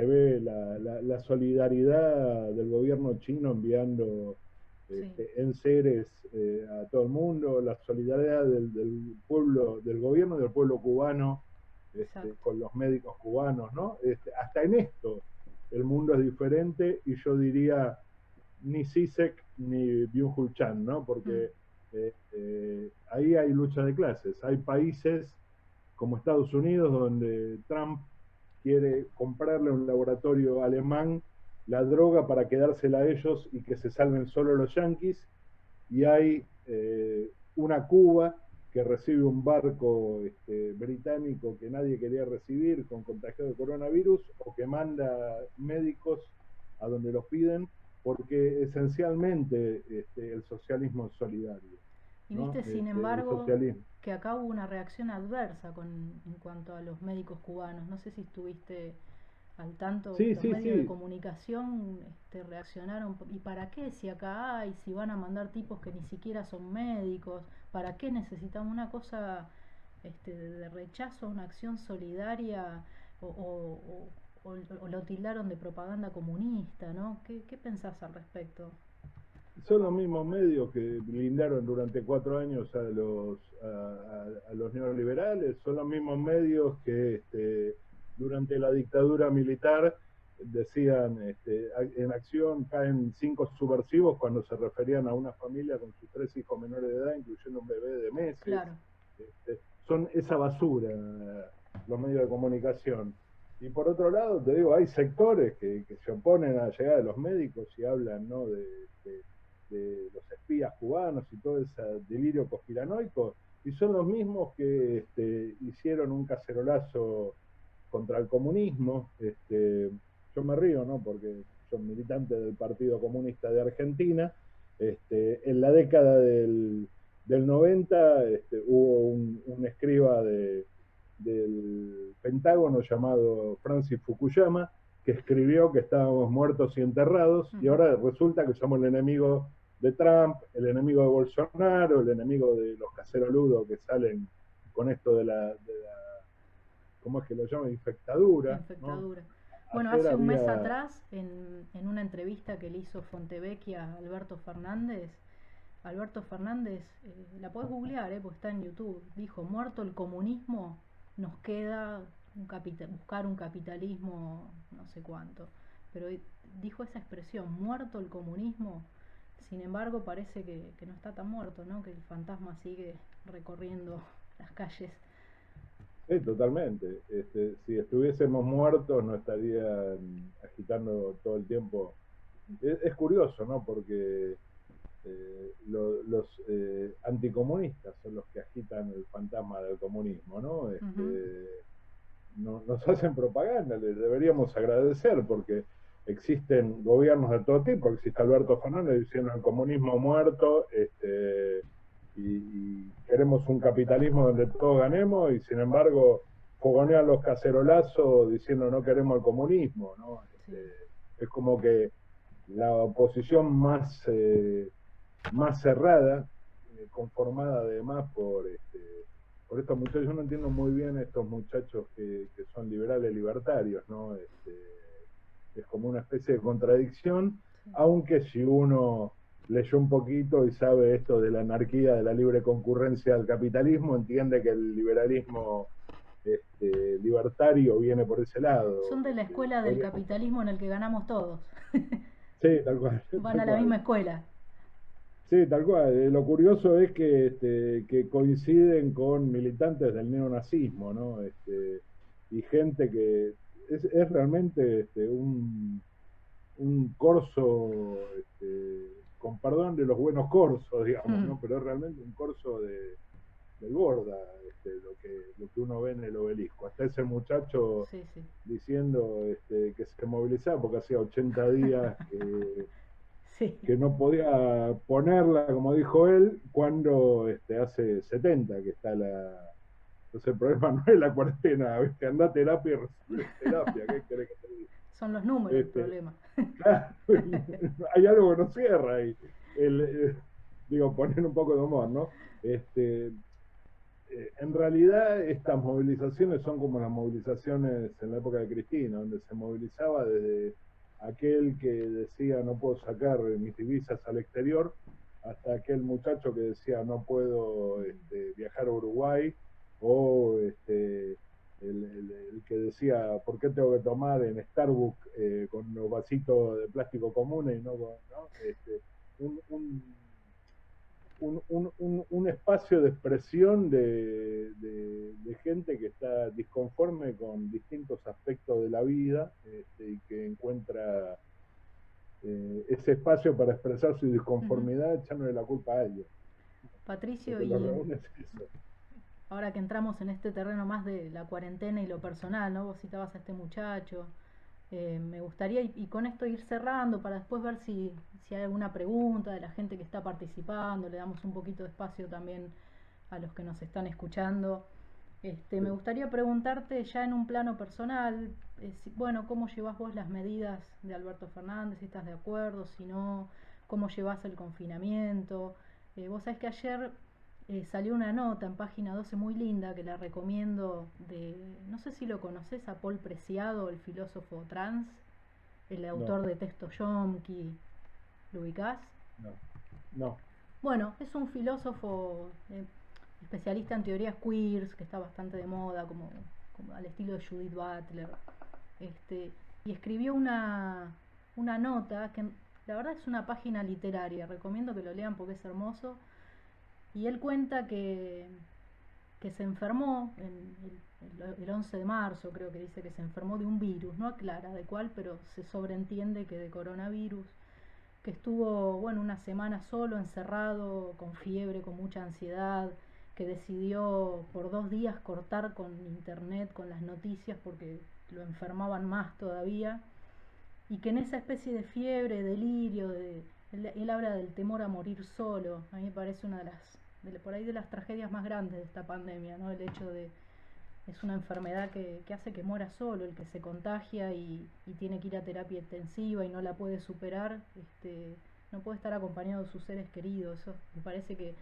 ve la solidaridad del gobierno chino enviando sí, enseres a todo el mundo, la solidaridad del pueblo, del gobierno y del pueblo cubano exacto. con los médicos cubanos, ¿no? Hasta en esto el mundo es diferente y yo diría ni Sisek ni Byung-Chul Chan, ¿no? Mm, Porque ahí hay lucha de clases. Hay países como Estados Unidos donde Trump quiere comprarle a un laboratorio alemán la droga para quedársela a ellos y que se salven solo los yanquis. Y hay una Cuba que recibe un barco británico que nadie quería recibir con contagio de coronavirus o que manda médicos a donde los piden porque esencialmente el socialismo es solidario, Y ¿no? viste, sin El embargo, socialismo. que acá hubo una reacción adversa en cuanto a los médicos cubanos. No sé si estuviste al tanto, Sí, los sí, medios de sí. comunicación reaccionaron. ¿Y para qué? Si acá hay, si van a mandar tipos que ni siquiera son médicos, ¿para qué necesitamos una cosa de rechazo a una acción solidaria o, o- o lo tildaron de propaganda comunista, ¿no? ¿Qué pensás al respecto? Son los mismos medios que blindaron durante 4 años a los neoliberales, son los mismos medios que durante la dictadura militar decían en acción caen 5 subversivos cuando se referían a una familia con sus 3 hijos menores de edad, incluyendo un bebé de meses. Claro. Son esa basura los medios de comunicación. Y por otro lado, te digo, hay sectores que se oponen a la llegada de los médicos y hablan, ¿no?, de los espías cubanos y todo ese delirio conspiranoico, y son los mismos que hicieron un cacerolazo contra el comunismo. Yo me río, ¿no?, porque soy militante del Partido Comunista de Argentina. En la década del 90 hubo un escriba del Pentágono llamado Francis Fukuyama, que escribió que estábamos muertos y enterrados, y ahora resulta que somos el enemigo de Trump, el enemigo de Bolsonaro, el enemigo de los caceroludos que salen con esto de la ¿cómo es que lo llaman? Infectadura. Infectadura. ¿No? Bueno, Ayer hace un mes había... atrás, en una entrevista que le hizo Fontevecchia a Alberto Fernández, la podés googlear, porque está en YouTube, dijo: muerto el comunismo, nos queda buscar un capitalismo no sé cuánto. Pero dijo esa expresión, muerto el comunismo. Sin embargo, parece que no está tan muerto, ¿no? Que el fantasma sigue recorriendo las calles. Sí, totalmente. Si estuviésemos muertos no estarían agitando todo el tiempo. Es curioso, ¿no? Porque los anticomunistas son los que agitan el fantasma del comunismo, ¿no? Ujú. Nos hacen propaganda, les deberíamos agradecer, porque existen gobiernos de todo tipo. Existe Alberto Fernández diciendo el comunismo muerto, y queremos un capitalismo donde todos ganemos, y sin embargo fogonean los cacerolazos diciendo no queremos el comunismo, ¿no? Sí. Es como que la oposición más cerrada, conformada además por estos muchachos. Yo no entiendo muy bien estos muchachos que son liberales libertarios, ¿no? Es como una especie de contradicción, Sí. aunque si uno leyó un poquito y sabe esto de la anarquía, de la libre concurrencia del capitalismo, entiende que el liberalismo libertario viene por ese lado. Son de la escuela del capitalismo en el que ganamos todos. Sí, tal cual, Van tal a la cual. misma escuela. Sí, tal cual. Lo curioso es que coinciden con militantes del neonazismo, ¿no? Y gente que es realmente un corso, con perdón de los buenos corsos, digamos, ¿no? Pero es realmente un corso de gorda, lo que uno ve en el Obelisco. Hasta ese muchacho Sí, sí. diciendo que se movilizaba porque hacía 80 días Sí. que no podía ponerla, como dijo él, cuando hace 70 que está la... Entonces el problema no es la cuarentena, ¿viste? Anda a terapia y recibe terapia, ¿qué querés que te diga? Son los números el problema. Claro, hay algo que no cierra ahí. Digo, poner un poco de humor, ¿no? En realidad estas movilizaciones son como las movilizaciones en la época de Cristina, donde se movilizaba desde aquel que decía no puedo sacar mis divisas al exterior, hasta aquel muchacho que decía no puedo viajar a Uruguay, o el que decía por qué tengo que tomar en Starbucks con los vasitos de plástico comunes y no con... ¿no? Un, un, un espacio de expresión de gente que está disconforme con distintos aspectos de la vida, y que encuentra ese espacio para expresar su disconformidad echándole la culpa a alguien. Lo Patricio, que lo y reúne es eso. ahora que entramos en este terreno más de la cuarentena y lo personal, ¿no? Vos citabas a este muchacho. Me gustaría, y con esto ir cerrando, para después ver si hay alguna pregunta de la gente que está participando. Le damos un poquito de espacio también a los que nos están escuchando. Me Sí. gustaría preguntarte ya en un plano personal, bueno, ¿cómo llevas vos las medidas de Alberto Fernández? Si estás de acuerdo, si no, ¿cómo llevas el confinamiento? Vos sabés que ayer salió una nota en página 12 muy linda que la recomiendo no sé si lo conoces, a Paul Preciado, el filósofo trans, el autor No, de Texto Yomki, ¿lo ubicás? no, no. Bueno, es un filósofo especialista en teorías queers, que está bastante de moda, como al estilo de Judith Butler. Y escribió una nota que la verdad es una página literaria, recomiendo que lo lean porque es hermoso. Y él cuenta que se enfermó el 11 de marzo, creo que dice que se enfermó de un virus, no aclara de cuál, pero se sobreentiende que de coronavirus, que estuvo, bueno, una semana solo, encerrado, con fiebre, con mucha ansiedad, que decidió por 2 días cortar con internet, con las noticias, porque lo enfermaban más todavía, y que en esa especie de fiebre, delirio, él habla del temor a morir solo. A mí me parece una por ahí de las tragedias más grandes de esta pandemia, ¿no? El hecho de, es una enfermedad que hace que muera solo, el que se contagia y tiene que ir a terapia intensiva y no la puede superar, no puede estar acompañado de sus seres queridos. Eso me parece que,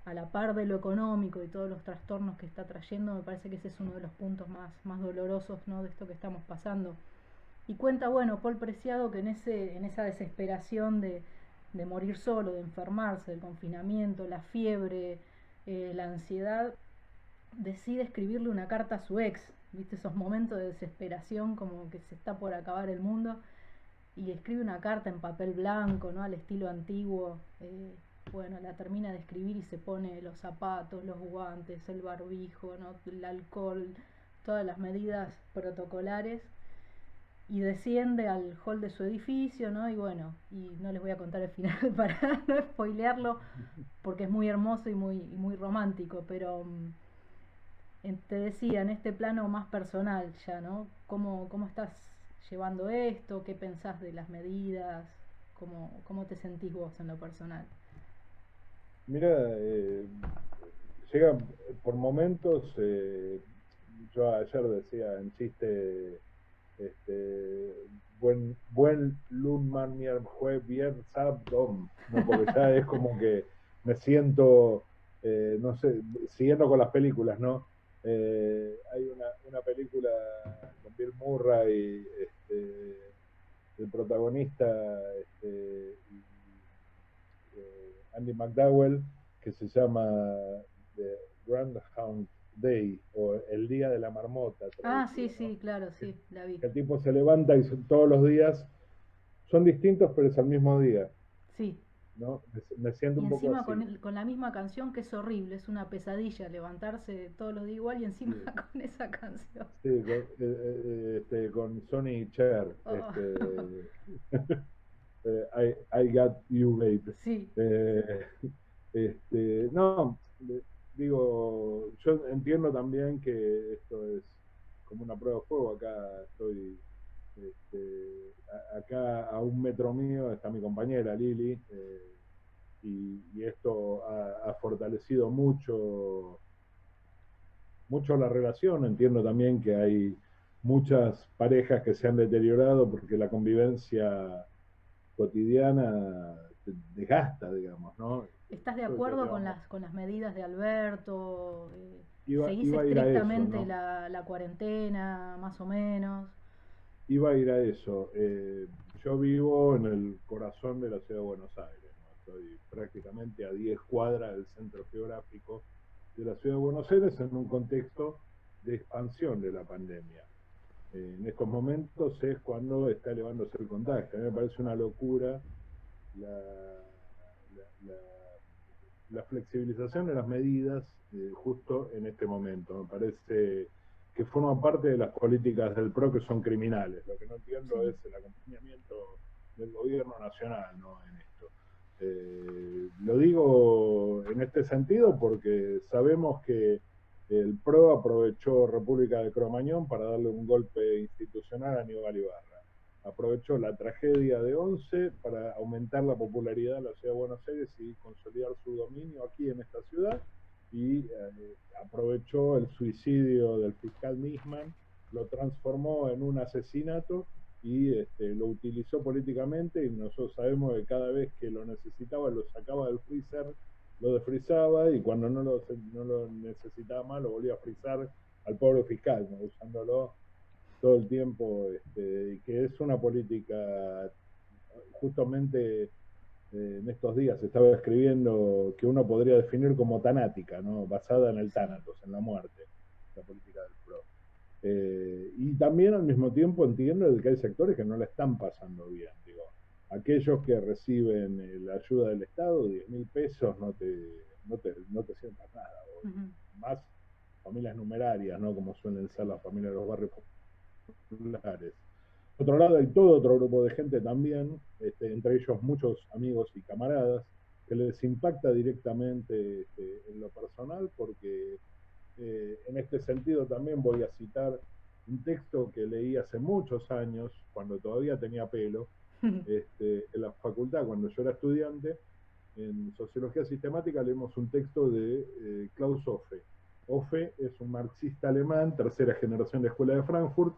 a la par de lo económico y todos los trastornos que está trayendo, me parece que ese es uno de los puntos más dolorosos, ¿no?, de esto que estamos pasando. Y cuenta, bueno, Paul Preciado, que en esa desesperación de morir solo, de enfermarse, del confinamiento, la fiebre, la ansiedad, decide escribirle una carta a su ex, ¿viste? Esos momentos de desesperación, como que se está por acabar el mundo, y le escribe una carta en papel blanco, ¿no?, al estilo antiguo. Bueno, la termina de escribir y se pone los zapatos, los guantes, el barbijo, ¿no?, el alcohol, todas las medidas protocolares, y desciende al hall de su edificio, ¿no? Y bueno, y no les voy a contar el final para no spoilearlo, porque es muy hermoso y muy romántico, pero te decía, en este plano más personal ya, ¿no? ¿Cómo estás llevando esto? ¿Qué pensás de las medidas? ¿Cómo te sentís vos en lo personal? Mira, llega por momentos, yo ayer decía en chiste, este, buen Lunman Mier Jue Bier Sab Dom, ¿no? Porque ya es como que me siento, no sé, siguiendo con las películas, ¿no? Hay una película con Bill Murray, el protagonista, y Andy McDowell, que se llama The Groundhog Day, o El Día de la Marmota, Ah, sí, traducido, ¿no? sí, claro, sí, la vi. Que el tipo se levanta y todos los días son distintos, pero es el mismo día, Sí, ¿no? Me siento y un poco encima así. con la misma canción, que es horrible, es una pesadilla levantarse todos los días igual, y encima Sí, con esa canción. sí, con Sonny Cher, Oh, I Got You, Babe. sí, Eh, no, digo, yo entiendo también que esto es como una prueba de fuego. Acá estoy, acá a 1 metro mío está mi compañera Lili, y esto ha fortalecido mucho la relación. Entiendo también que hay muchas parejas que se han deteriorado porque la convivencia cotidiana desgasta, digamos, ¿no? ¿estás de Esto ya acuerdo con llevamos, las medidas de Alberto? ¿Seguís iba a ir a eso, estrictamente ¿no? la cuarentena, más o menos? Iba a ir a eso. Yo vivo en el corazón de la ciudad de Buenos Aires, ¿no? Estoy prácticamente a 10 cuadras del centro geográfico de la ciudad de Buenos Aires, en un contexto de expansión de la pandemia. En estos momentos es cuando está elevándose el contagio. A mí me parece una locura la, la, la, la flexibilización de las medidas, justo en este momento. Me parece que forma parte de las políticas del PRO, que son criminales. Lo que no entiendo Sí. es el acompañamiento del gobierno nacional, ¿no?, en esto. Lo digo en este sentido porque sabemos que el PRO aprovechó República de Cromañón para darle un golpe institucional a Aníbal Ibarra. Aprovechó la tragedia de Once para aumentar la popularidad de la ciudad de Buenos Aires y consolidar su dominio aquí en esta ciudad, y aprovechó el suicidio del fiscal Nisman, lo transformó en un asesinato y lo utilizó políticamente, y nosotros sabemos que cada vez que lo necesitaba lo sacaba del freezer lo desfrizaba y cuando no lo necesitaba más lo volvía a frizar al pobre fiscal, ¿no? Usándolo todo el tiempo, que es una política justamente en estos días se estaba escribiendo que uno podría definir como tanática, ¿no? Basada en el Sí. tánatos, en la muerte, la política del PRO. Y también al mismo tiempo entiendo que hay sectores que no la están pasando bien, digo. Aquellos que reciben la ayuda del Estado, 10.000 pesos, no te sientas nada. O más familias numerarias, ¿no? Como suelen ser las familias de los barrios populares. Por otro lado, hay todo otro grupo de gente también, entre ellos muchos amigos y camaradas, que les impacta directamente en lo personal, porque en este sentido también voy a citar un texto que leí hace muchos años, cuando todavía tenía pelo, en la facultad, cuando yo era estudiante, en Sociología Sistemática leemos un texto de Klaus Offe. Offe es un marxista alemán, tercera generación de Escuela de Frankfurt.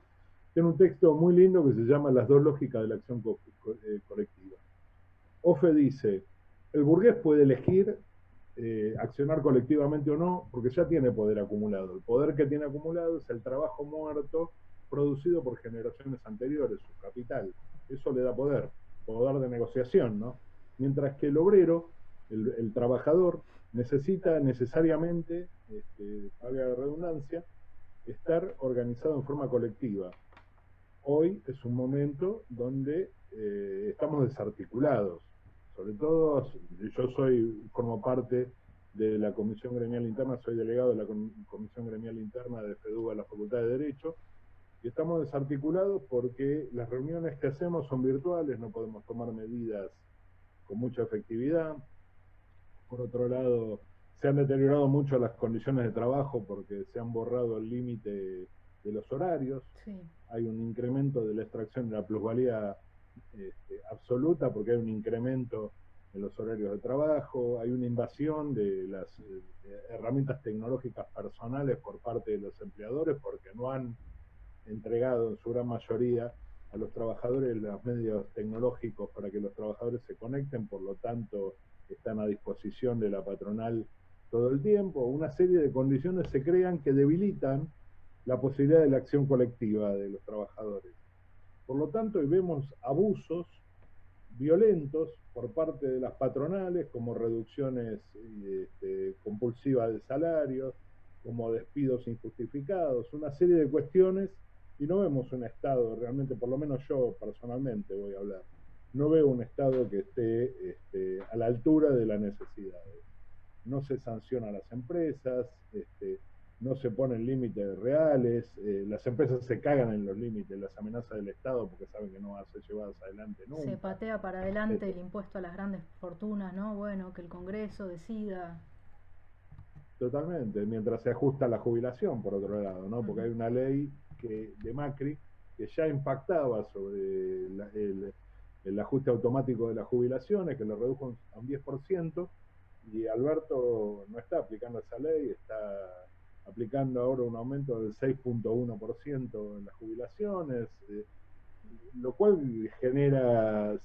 Tiene un texto muy lindo que se llama Las dos lógicas de la acción colectiva. Offe dice, el burgués puede elegir accionar colectivamente o no, porque ya tiene poder acumulado. El poder que tiene acumulado es el trabajo muerto producido por generaciones anteriores, su capital. Eso le da poder, poder de negociación, ¿no? Mientras que el obrero, el trabajador, necesita necesariamente, valga la redundancia, estar organizado en forma colectiva. Hoy es un momento donde estamos desarticulados. Sobre todo, yo formo parte de la Comisión Gremial Interna, soy delegado de la Comisión Gremial Interna de FEDUBA de la Facultad de Derecho, y estamos desarticulados porque las reuniones que hacemos son virtuales, no podemos tomar medidas con mucha efectividad. Por otro lado, se han deteriorado mucho las condiciones de trabajo porque se han borrado el límite de los horarios. Sí. Hay un incremento de la extracción de la plusvalía absoluta porque hay un incremento en los horarios de trabajo, hay una invasión de las herramientas tecnológicas personales por parte de los empleadores porque no han entregado en su gran mayoría a los trabajadores los medios tecnológicos para que los trabajadores se conecten, por lo tanto están a disposición de la patronal todo el tiempo. Una serie de condiciones se crean que debilitan la posibilidad de la acción colectiva de los trabajadores. Por lo tanto, hoy vemos abusos violentos por parte de las patronales, como reducciones compulsivas de salarios, como despidos injustificados, una serie de cuestiones, y no vemos un Estado realmente, por lo menos yo personalmente voy a hablar, no veo un Estado que esté a la altura de las necesidades. No se sanciona a las empresas, no se ponen límites reales, las empresas se cagan en los límites, las amenazas del Estado porque saben que no van a ser llevadas adelante Se nunca. patea para adelante el impuesto a las grandes fortunas, ¿no? Bueno, que el Congreso decida. Totalmente, mientras se ajusta la jubilación, por otro lado, ¿no? Porque hay una ley de Macri que ya impactaba sobre el ajuste automático de las jubilaciones, que lo redujo a un 10%, y Alberto no está aplicando esa ley, está aplicando ahora un aumento del 6.1% en las jubilaciones, lo cual genera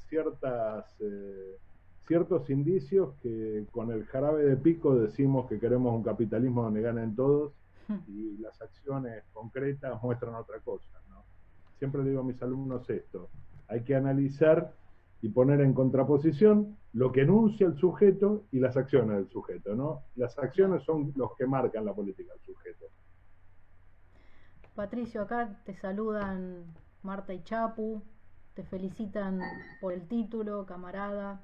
ciertos indicios que con el jarabe de pico decimos que queremos un capitalismo donde ganen todos y las acciones concretas muestran otra cosa, ¿no? Siempre le digo a mis alumnos esto, hay que analizar y poner en contraposición lo que enuncia el sujeto y las acciones del sujeto, ¿no? Las acciones son los que marcan la política del sujeto. Patricio, acá te saludan Marta y Chapu, te felicitan por el título, camarada,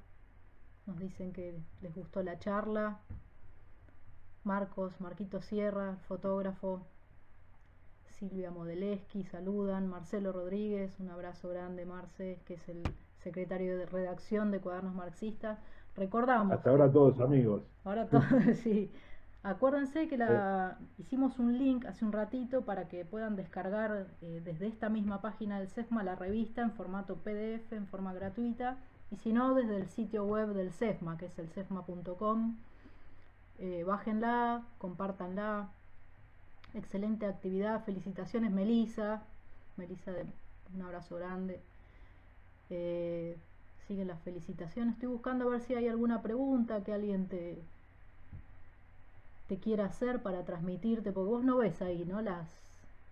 nos dicen que les gustó la charla. Marquito Sierra, fotógrafo, Silvia Modeleski, saludan. Marcelo Rodríguez, un abrazo grande, Marce, que es el secretario de redacción de Cuadernos Marxistas. Recordamos Hasta que ahora todos amigos. ahora todo, sí. Acuérdense que hicimos un link hace un ratito para que puedan descargar desde esta misma página del CESMA la revista en formato PDF, en forma gratuita, y si no, desde el sitio web del CESMA, que es el cesma.com. Bájenla, compártanla. Excelente actividad, felicitaciones Melisa, un abrazo grande. Siguen las felicitaciones. Estoy buscando a ver si hay alguna pregunta que alguien te quiera hacer para transmitirte, porque vos no ves ahí, ¿no? Las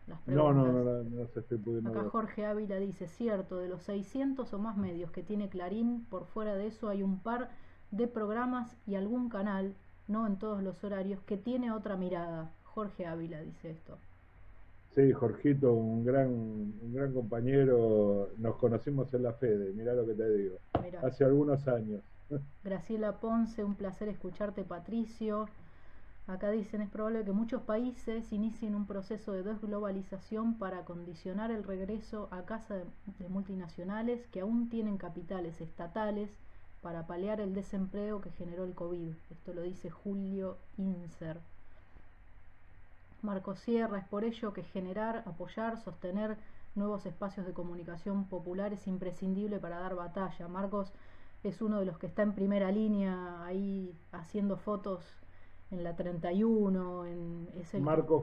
No, no, preguntas. no, no se estoy pudiendo Acá ver. Jorge Ávila dice, cierto, de los 600 o más medios que tiene Clarín, por fuera de eso hay un par de programas y algún canal, no en todos los horarios, que tiene otra mirada. Jorge Ávila dice esto. Sí, Jorgito, un gran compañero, nos conocimos en la Fede, mirá lo que te digo, Mirá. hace algunos años. Graciela Ponce, un placer escucharte, Patricio. Acá dicen, es probable que muchos países inicien un proceso de desglobalización para condicionar el regreso a casa de multinacionales que aún tienen capitales estatales para paliar el desempleo que generó el COVID. Esto lo dice Julio Inser. Marco Sierra, es por ello que generar, apoyar, sostener nuevos espacios de comunicación popular es imprescindible para dar batalla. Marcos es uno de los que está en primera línea ahí haciendo fotos en la 31, es el que... Marco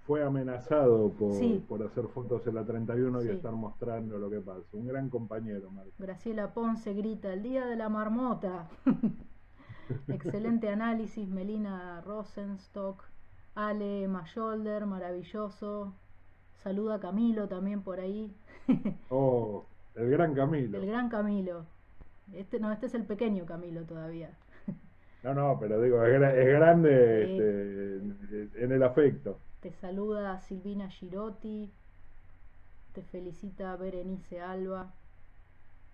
fue amenazado Sí, por hacer fotos en la 31 y sí. estar mostrando lo que pasa. Un gran compañero, Marco. Graciela Ponce grita, el día de la marmota. Excelente análisis, Melina Rosenstock. Ale Mayolder, maravilloso. Saluda a Camilo también por ahí. Oh, el gran El Camilo. gran Camilo. Este es el pequeño Camilo todavía. No, no, pero digo, es grande Sí. en el afecto. Te saluda Silvina Girotti. Te felicita Berenice Alba.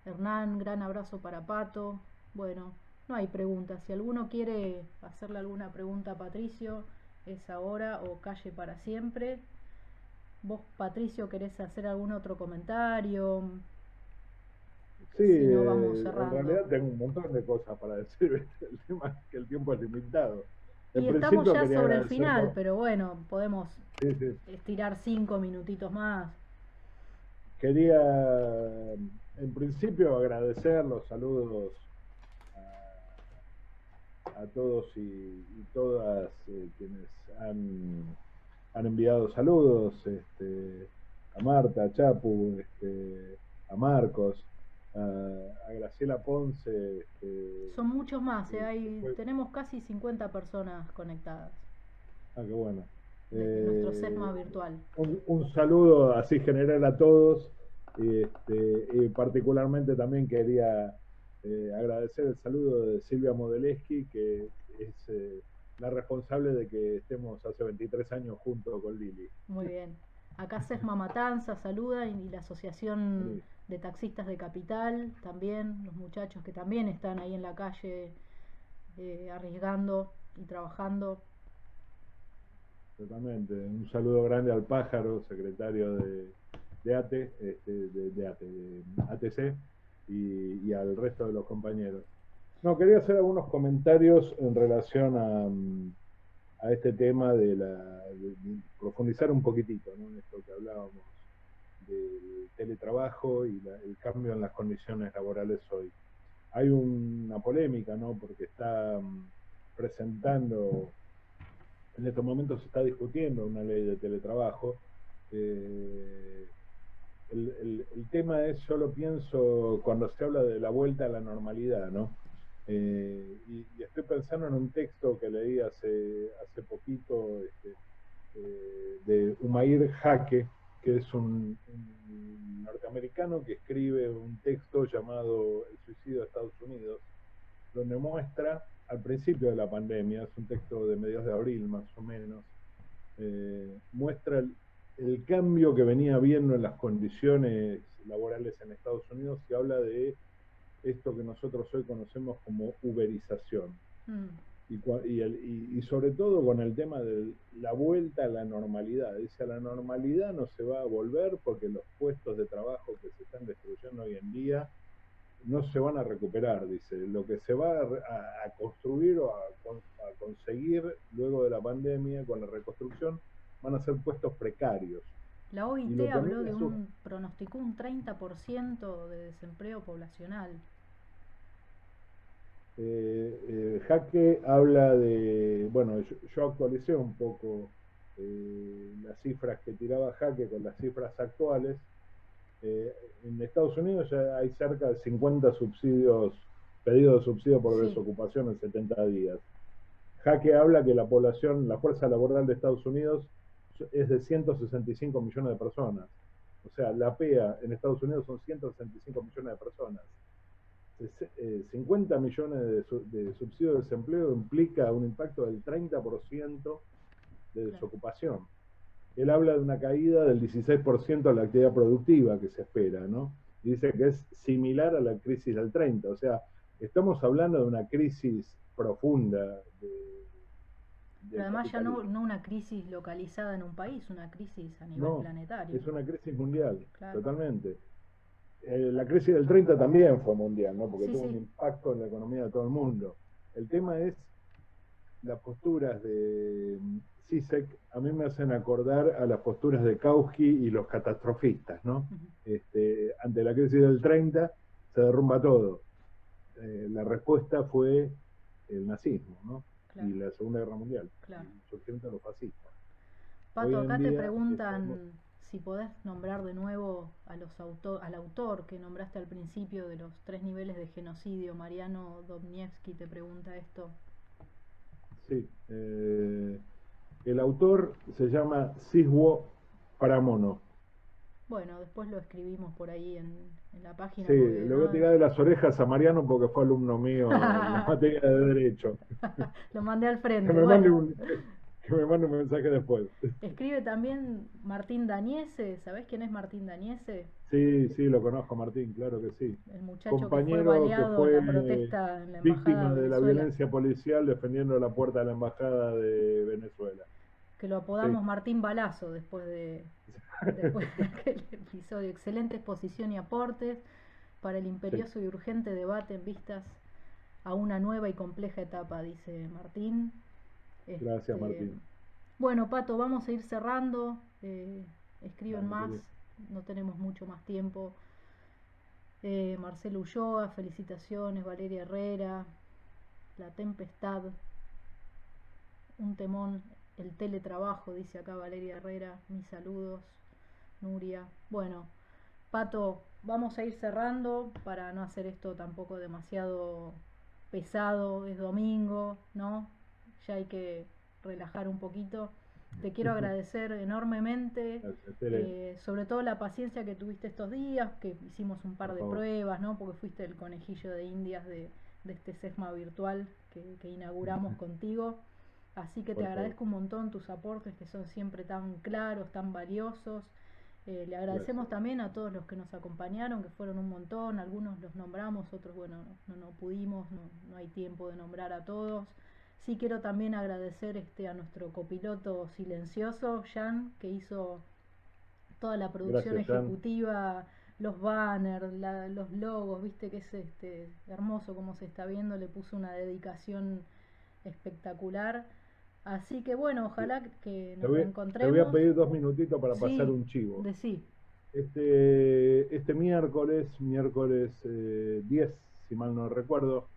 Hernán, gran abrazo para Pato. Bueno, no hay preguntas. Si alguno quiere hacerle alguna pregunta a Patricio, es ahora o calle para siempre. ¿Vos, Patricio, querés hacer algún otro comentario? Sí, Si no, vamos en cerrando. realidad tengo un montón de cosas para decir, ¿viste? El tema es que el tiempo es limitado. En Y estamos principio ya quería sobre el agradecer final, pero bueno, podemos sí, sí. estirar 5 minutitos más. Quería, en principio, agradecer los saludos a todos y todas quienes han enviado saludos, a Marta, a Chapu, a Marcos, a Graciela Ponce, Son muchos más, que fue, tenemos casi 50 personas conectadas qué bueno. desde nuestro SESMA virtual. Un saludo así general a todos y particularmente también quería agradecer el saludo de Silvia Modeleski, que es la responsable de que estemos hace 23 años junto con Lili. Muy bien. Acá SESMA Matanza saluda y la Asociación Sí, de Taxistas de Capital también, los muchachos que también están ahí en la calle arriesgando y trabajando. totalmente. Un saludo grande al Pájaro, secretario de ATE, de ATE, de ATC, y al resto de los compañeros. No, quería hacer algunos comentarios en relación a este tema de profundizar un poquitito, ¿no? En esto que hablábamos del teletrabajo y el cambio en las condiciones laborales hoy. Hay una polémica, ¿no? Porque está presentando, en estos momentos se está discutiendo una ley de teletrabajo. El tema es, yo lo pienso cuando se habla de la vuelta a la normalidad, ¿no? Y estoy pensando en un texto que leí hace poquito de Humair Jaque, que es un norteamericano que escribe un texto llamado El suicidio de Estados Unidos, donde muestra al principio de la pandemia, es un texto de mediados de abril más o menos, muestra el cambio que venía habiendo en las condiciones laborales en Estados Unidos y habla de esto que nosotros hoy conocemos como uberización. Mm. Y sobre todo con el tema de la vuelta a la normalidad. Dice, a la normalidad no se va a volver porque los puestos de trabajo que se están destruyendo hoy en día no se van a recuperar, dice. Lo que se va a construir o a conseguir luego de la pandemia con la reconstrucción van a ser puestos precarios. La Y OIT lo que a mí habló me de asusta, pronosticó un 30% de desempleo poblacional. Jaque habla de, bueno, yo actualicé un poco las cifras que tiraba Jaque con las cifras actuales. En Estados Unidos ya hay cerca de 50 subsidios, pedidos de subsidio por Sí, desocupación en 70 días. Jaque habla que la población, la fuerza laboral de Estados Unidos es de 165 millones de personas. O sea, la PEA en Estados Unidos son 165 millones de personas. 50 millones de subsidio de desempleo implica un impacto del 30% de desocupación. Él habla de una caída del 16% de la actividad productiva que se espera, ¿no? Y dice que es similar a la crisis del 30. O sea, estamos hablando de una crisis profunda Pero del además ya capitalismo. no una crisis localizada en un país, una crisis a nivel No, planetario. es una crisis mundial, Claro. totalmente. La crisis del 30 también fue mundial, ¿no? Porque Sí, tuvo sí. un impacto en la economía de todo el mundo. El tema es las posturas de Zizek, a mí me hacen acordar a las posturas de Kautsky y los catastrofistas, ¿no? Ante la crisis del 30 se derrumba todo. La respuesta fue el nazismo, ¿no? Claro. Y la Segunda Guerra Mundial, Claro. y el surgimiento de los fascistas. Pato, Hoy en acá te día estamos... preguntan si podés nombrar de nuevo al autor que nombraste al principio de los 3 niveles de genocidio. Mariano Dobniewski te pregunta esto. Sí, el autor se llama Siswo Paramono. Bueno, después lo escribimos por ahí en la página Sí, porque le voy a no tirar de las orejas a Mariano porque fue alumno mío en la materia de Derecho. lo mandé al Que frente. me mande Bueno, que me mande un mensaje después. escribe también Martín Daniese. ¿Sabés quién es Martín Daniese? Sí, sí, lo conozco, Martín, claro que sí. El muchacho que fue Compañero que baleado en fue la protesta en la embajada víctima de de la Venezuela, violencia policial defendiendo la puerta de la embajada de Venezuela. que lo apodamos Sí. Martín Balazo después de aquel episodio. Excelente exposición y aportes para el imperioso y urgente debate en vistas a una nueva y compleja etapa, dice Martín. Gracias, Martín. Bueno, Pato, vamos a ir cerrando. Escriben Dale, más, querido. no tenemos mucho más tiempo. Marcelo Ulloa, felicitaciones. Valeria Herrera, La Tempestad, un temón, el teletrabajo, dice acá Valeria Herrera. Mis saludos, Nuria. Bueno, Pato, vamos a ir cerrando para no hacer esto tampoco demasiado pesado. Es domingo, ¿no? Ya hay que relajar un poquito. Te quiero agradecer enormemente, Gracias, sobre todo la paciencia que tuviste estos días, que hicimos un par por de favor. pruebas, ¿no? Porque fuiste el conejillo de indias de este SESMA virtual que inauguramos contigo. Así que te Por favor. agradezco un montón tus aportes que son siempre tan claros, tan valiosos. Le agradecemos Gracias. también a todos los que nos acompañaron, que fueron un montón. Algunos los nombramos, otros, bueno, no pudimos, no hay tiempo de nombrar a todos. Sí quiero también agradecer a nuestro copiloto silencioso, Jan, que hizo toda la producción Gracias, Jan. ejecutiva, los banners, los logos, viste que es hermoso como se está viendo, le puso una dedicación espectacular. Así que bueno, ojalá que nos Te voy a reencontremos. pedir 2 minutitos para pasar Sí, un chivo. decí. Este miércoles 10, si mal no recuerdo,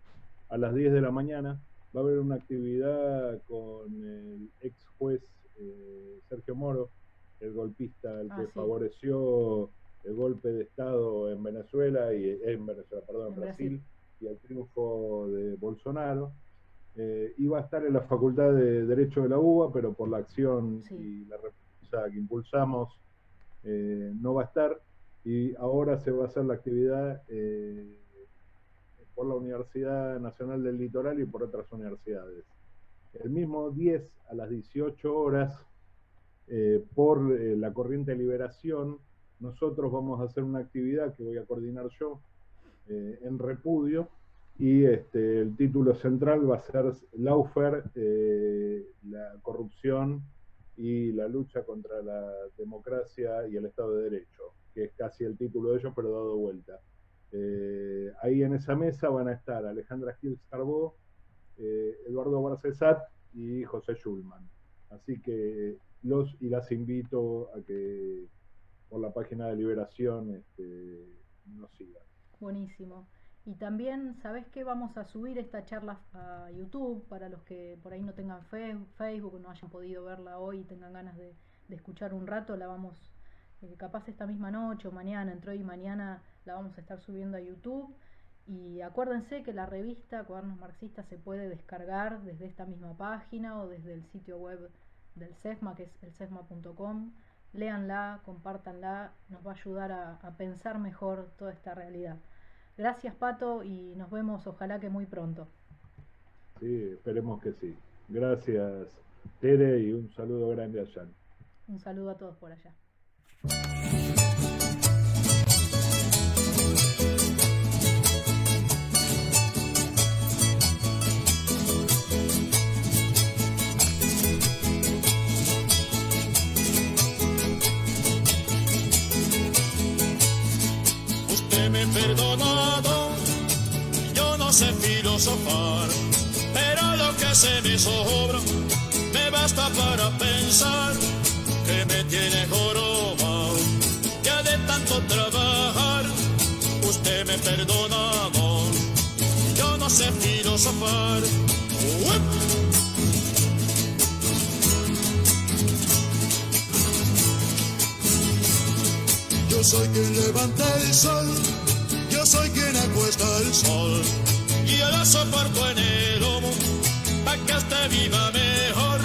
a las 10 de la mañana, va a haber una actividad con el ex juez Sergio Moro, el golpista, el que Sí. favoreció el golpe de Estado en Venezuela, en Brasil, y el triunfo de Bolsonaro. Iba a estar en la Facultad de Derecho de la UBA, pero por la acción y la respuesta que impulsamos, no va a estar, y ahora se va a hacer la actividad por la Universidad Nacional del Litoral y por otras universidades. El mismo 10 a las 18 horas, por la Corriente de Liberación, nosotros vamos a hacer una actividad que voy a coordinar yo en repudio, y el título central va a ser Lawfare, la corrupción y la lucha contra la democracia y el Estado de Derecho, que es casi el título de ellos, pero dado vuelta. Ahí en esa mesa van a estar Alejandra Gil Carbó, Eduardo Barcesat y José Schulman. Así que los y las invito a que por la página de Liberación nos sigan. Buenísimo. Y también, ¿sabés qué? Vamos a subir esta charla a YouTube para los que por ahí no tengan Facebook, no hayan podido verla hoy y tengan ganas de escuchar un rato. La vamos, capaz esta misma noche o mañana, entre hoy y mañana, la vamos a estar subiendo a YouTube. Y acuérdense que la revista Cuadernos Marxistas se puede descargar desde esta misma página o desde el sitio web del SESMA, que es elsesma.com. Léanla, compártanla, nos va a ayudar a pensar mejor toda esta realidad. Gracias, Pato, y nos vemos ojalá que muy pronto. Sí, esperemos que sí. Gracias, Tere, y un saludo grande a Jan. Un saludo a todos por allá. Usted me ha perdonado, yo no sé filosofar, pero lo que se me sobra me basta para pensar que me tiene jorobado. Ya de tanto trabajar, usted me ha perdonado, yo no sé filosofar. Yo soy quien levanta el sol, yo soy quien acuesta el sol. Y yo lo soporto en el lomo, pa' que usted viva mejor.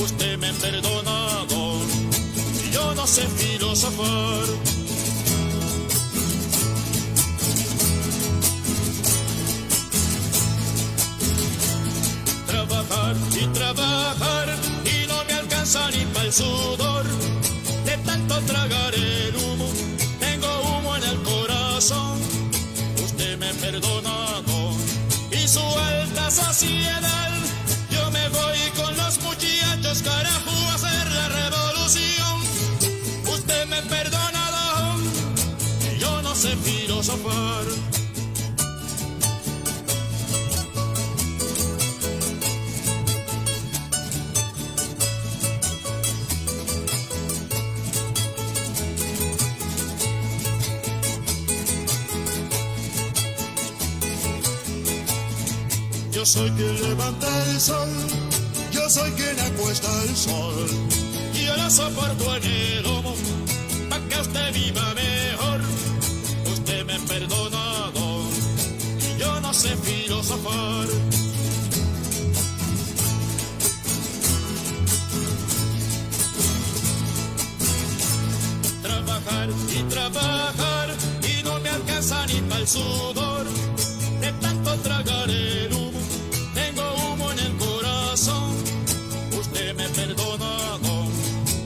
Usted me ha perdonado, yo no sé filosofar. Trabajar y trabajar, y no me alcanza ni pa'l sudor. De tanto tragar el humo, tengo humo en el corazón. Usted me ha perdonado, y su alta saciedad, yo me voy con los muchachos, carajo, a hacer la revolución. Usted me ha perdonado, y yo no sé filosofar. Yo soy quien levanta el sol, yo soy quien acuesta el sol. Y yo lo soporto en el lomo, pa' que usted viva mejor. Usted me ha perdonado, y yo no sé filosofar. Trabajar y trabajar, y no me alcanza ni pa'l sudor. De tanto tragar el humo, tengo humo en el corazón. Usted me ha perdonado,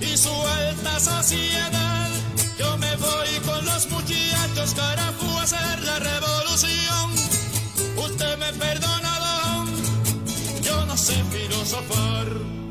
y su alta saciedad, yo me voy con los muchachos, carajo, a hacer la revolución. Usted me ha perdonado, yo no sé filosofar.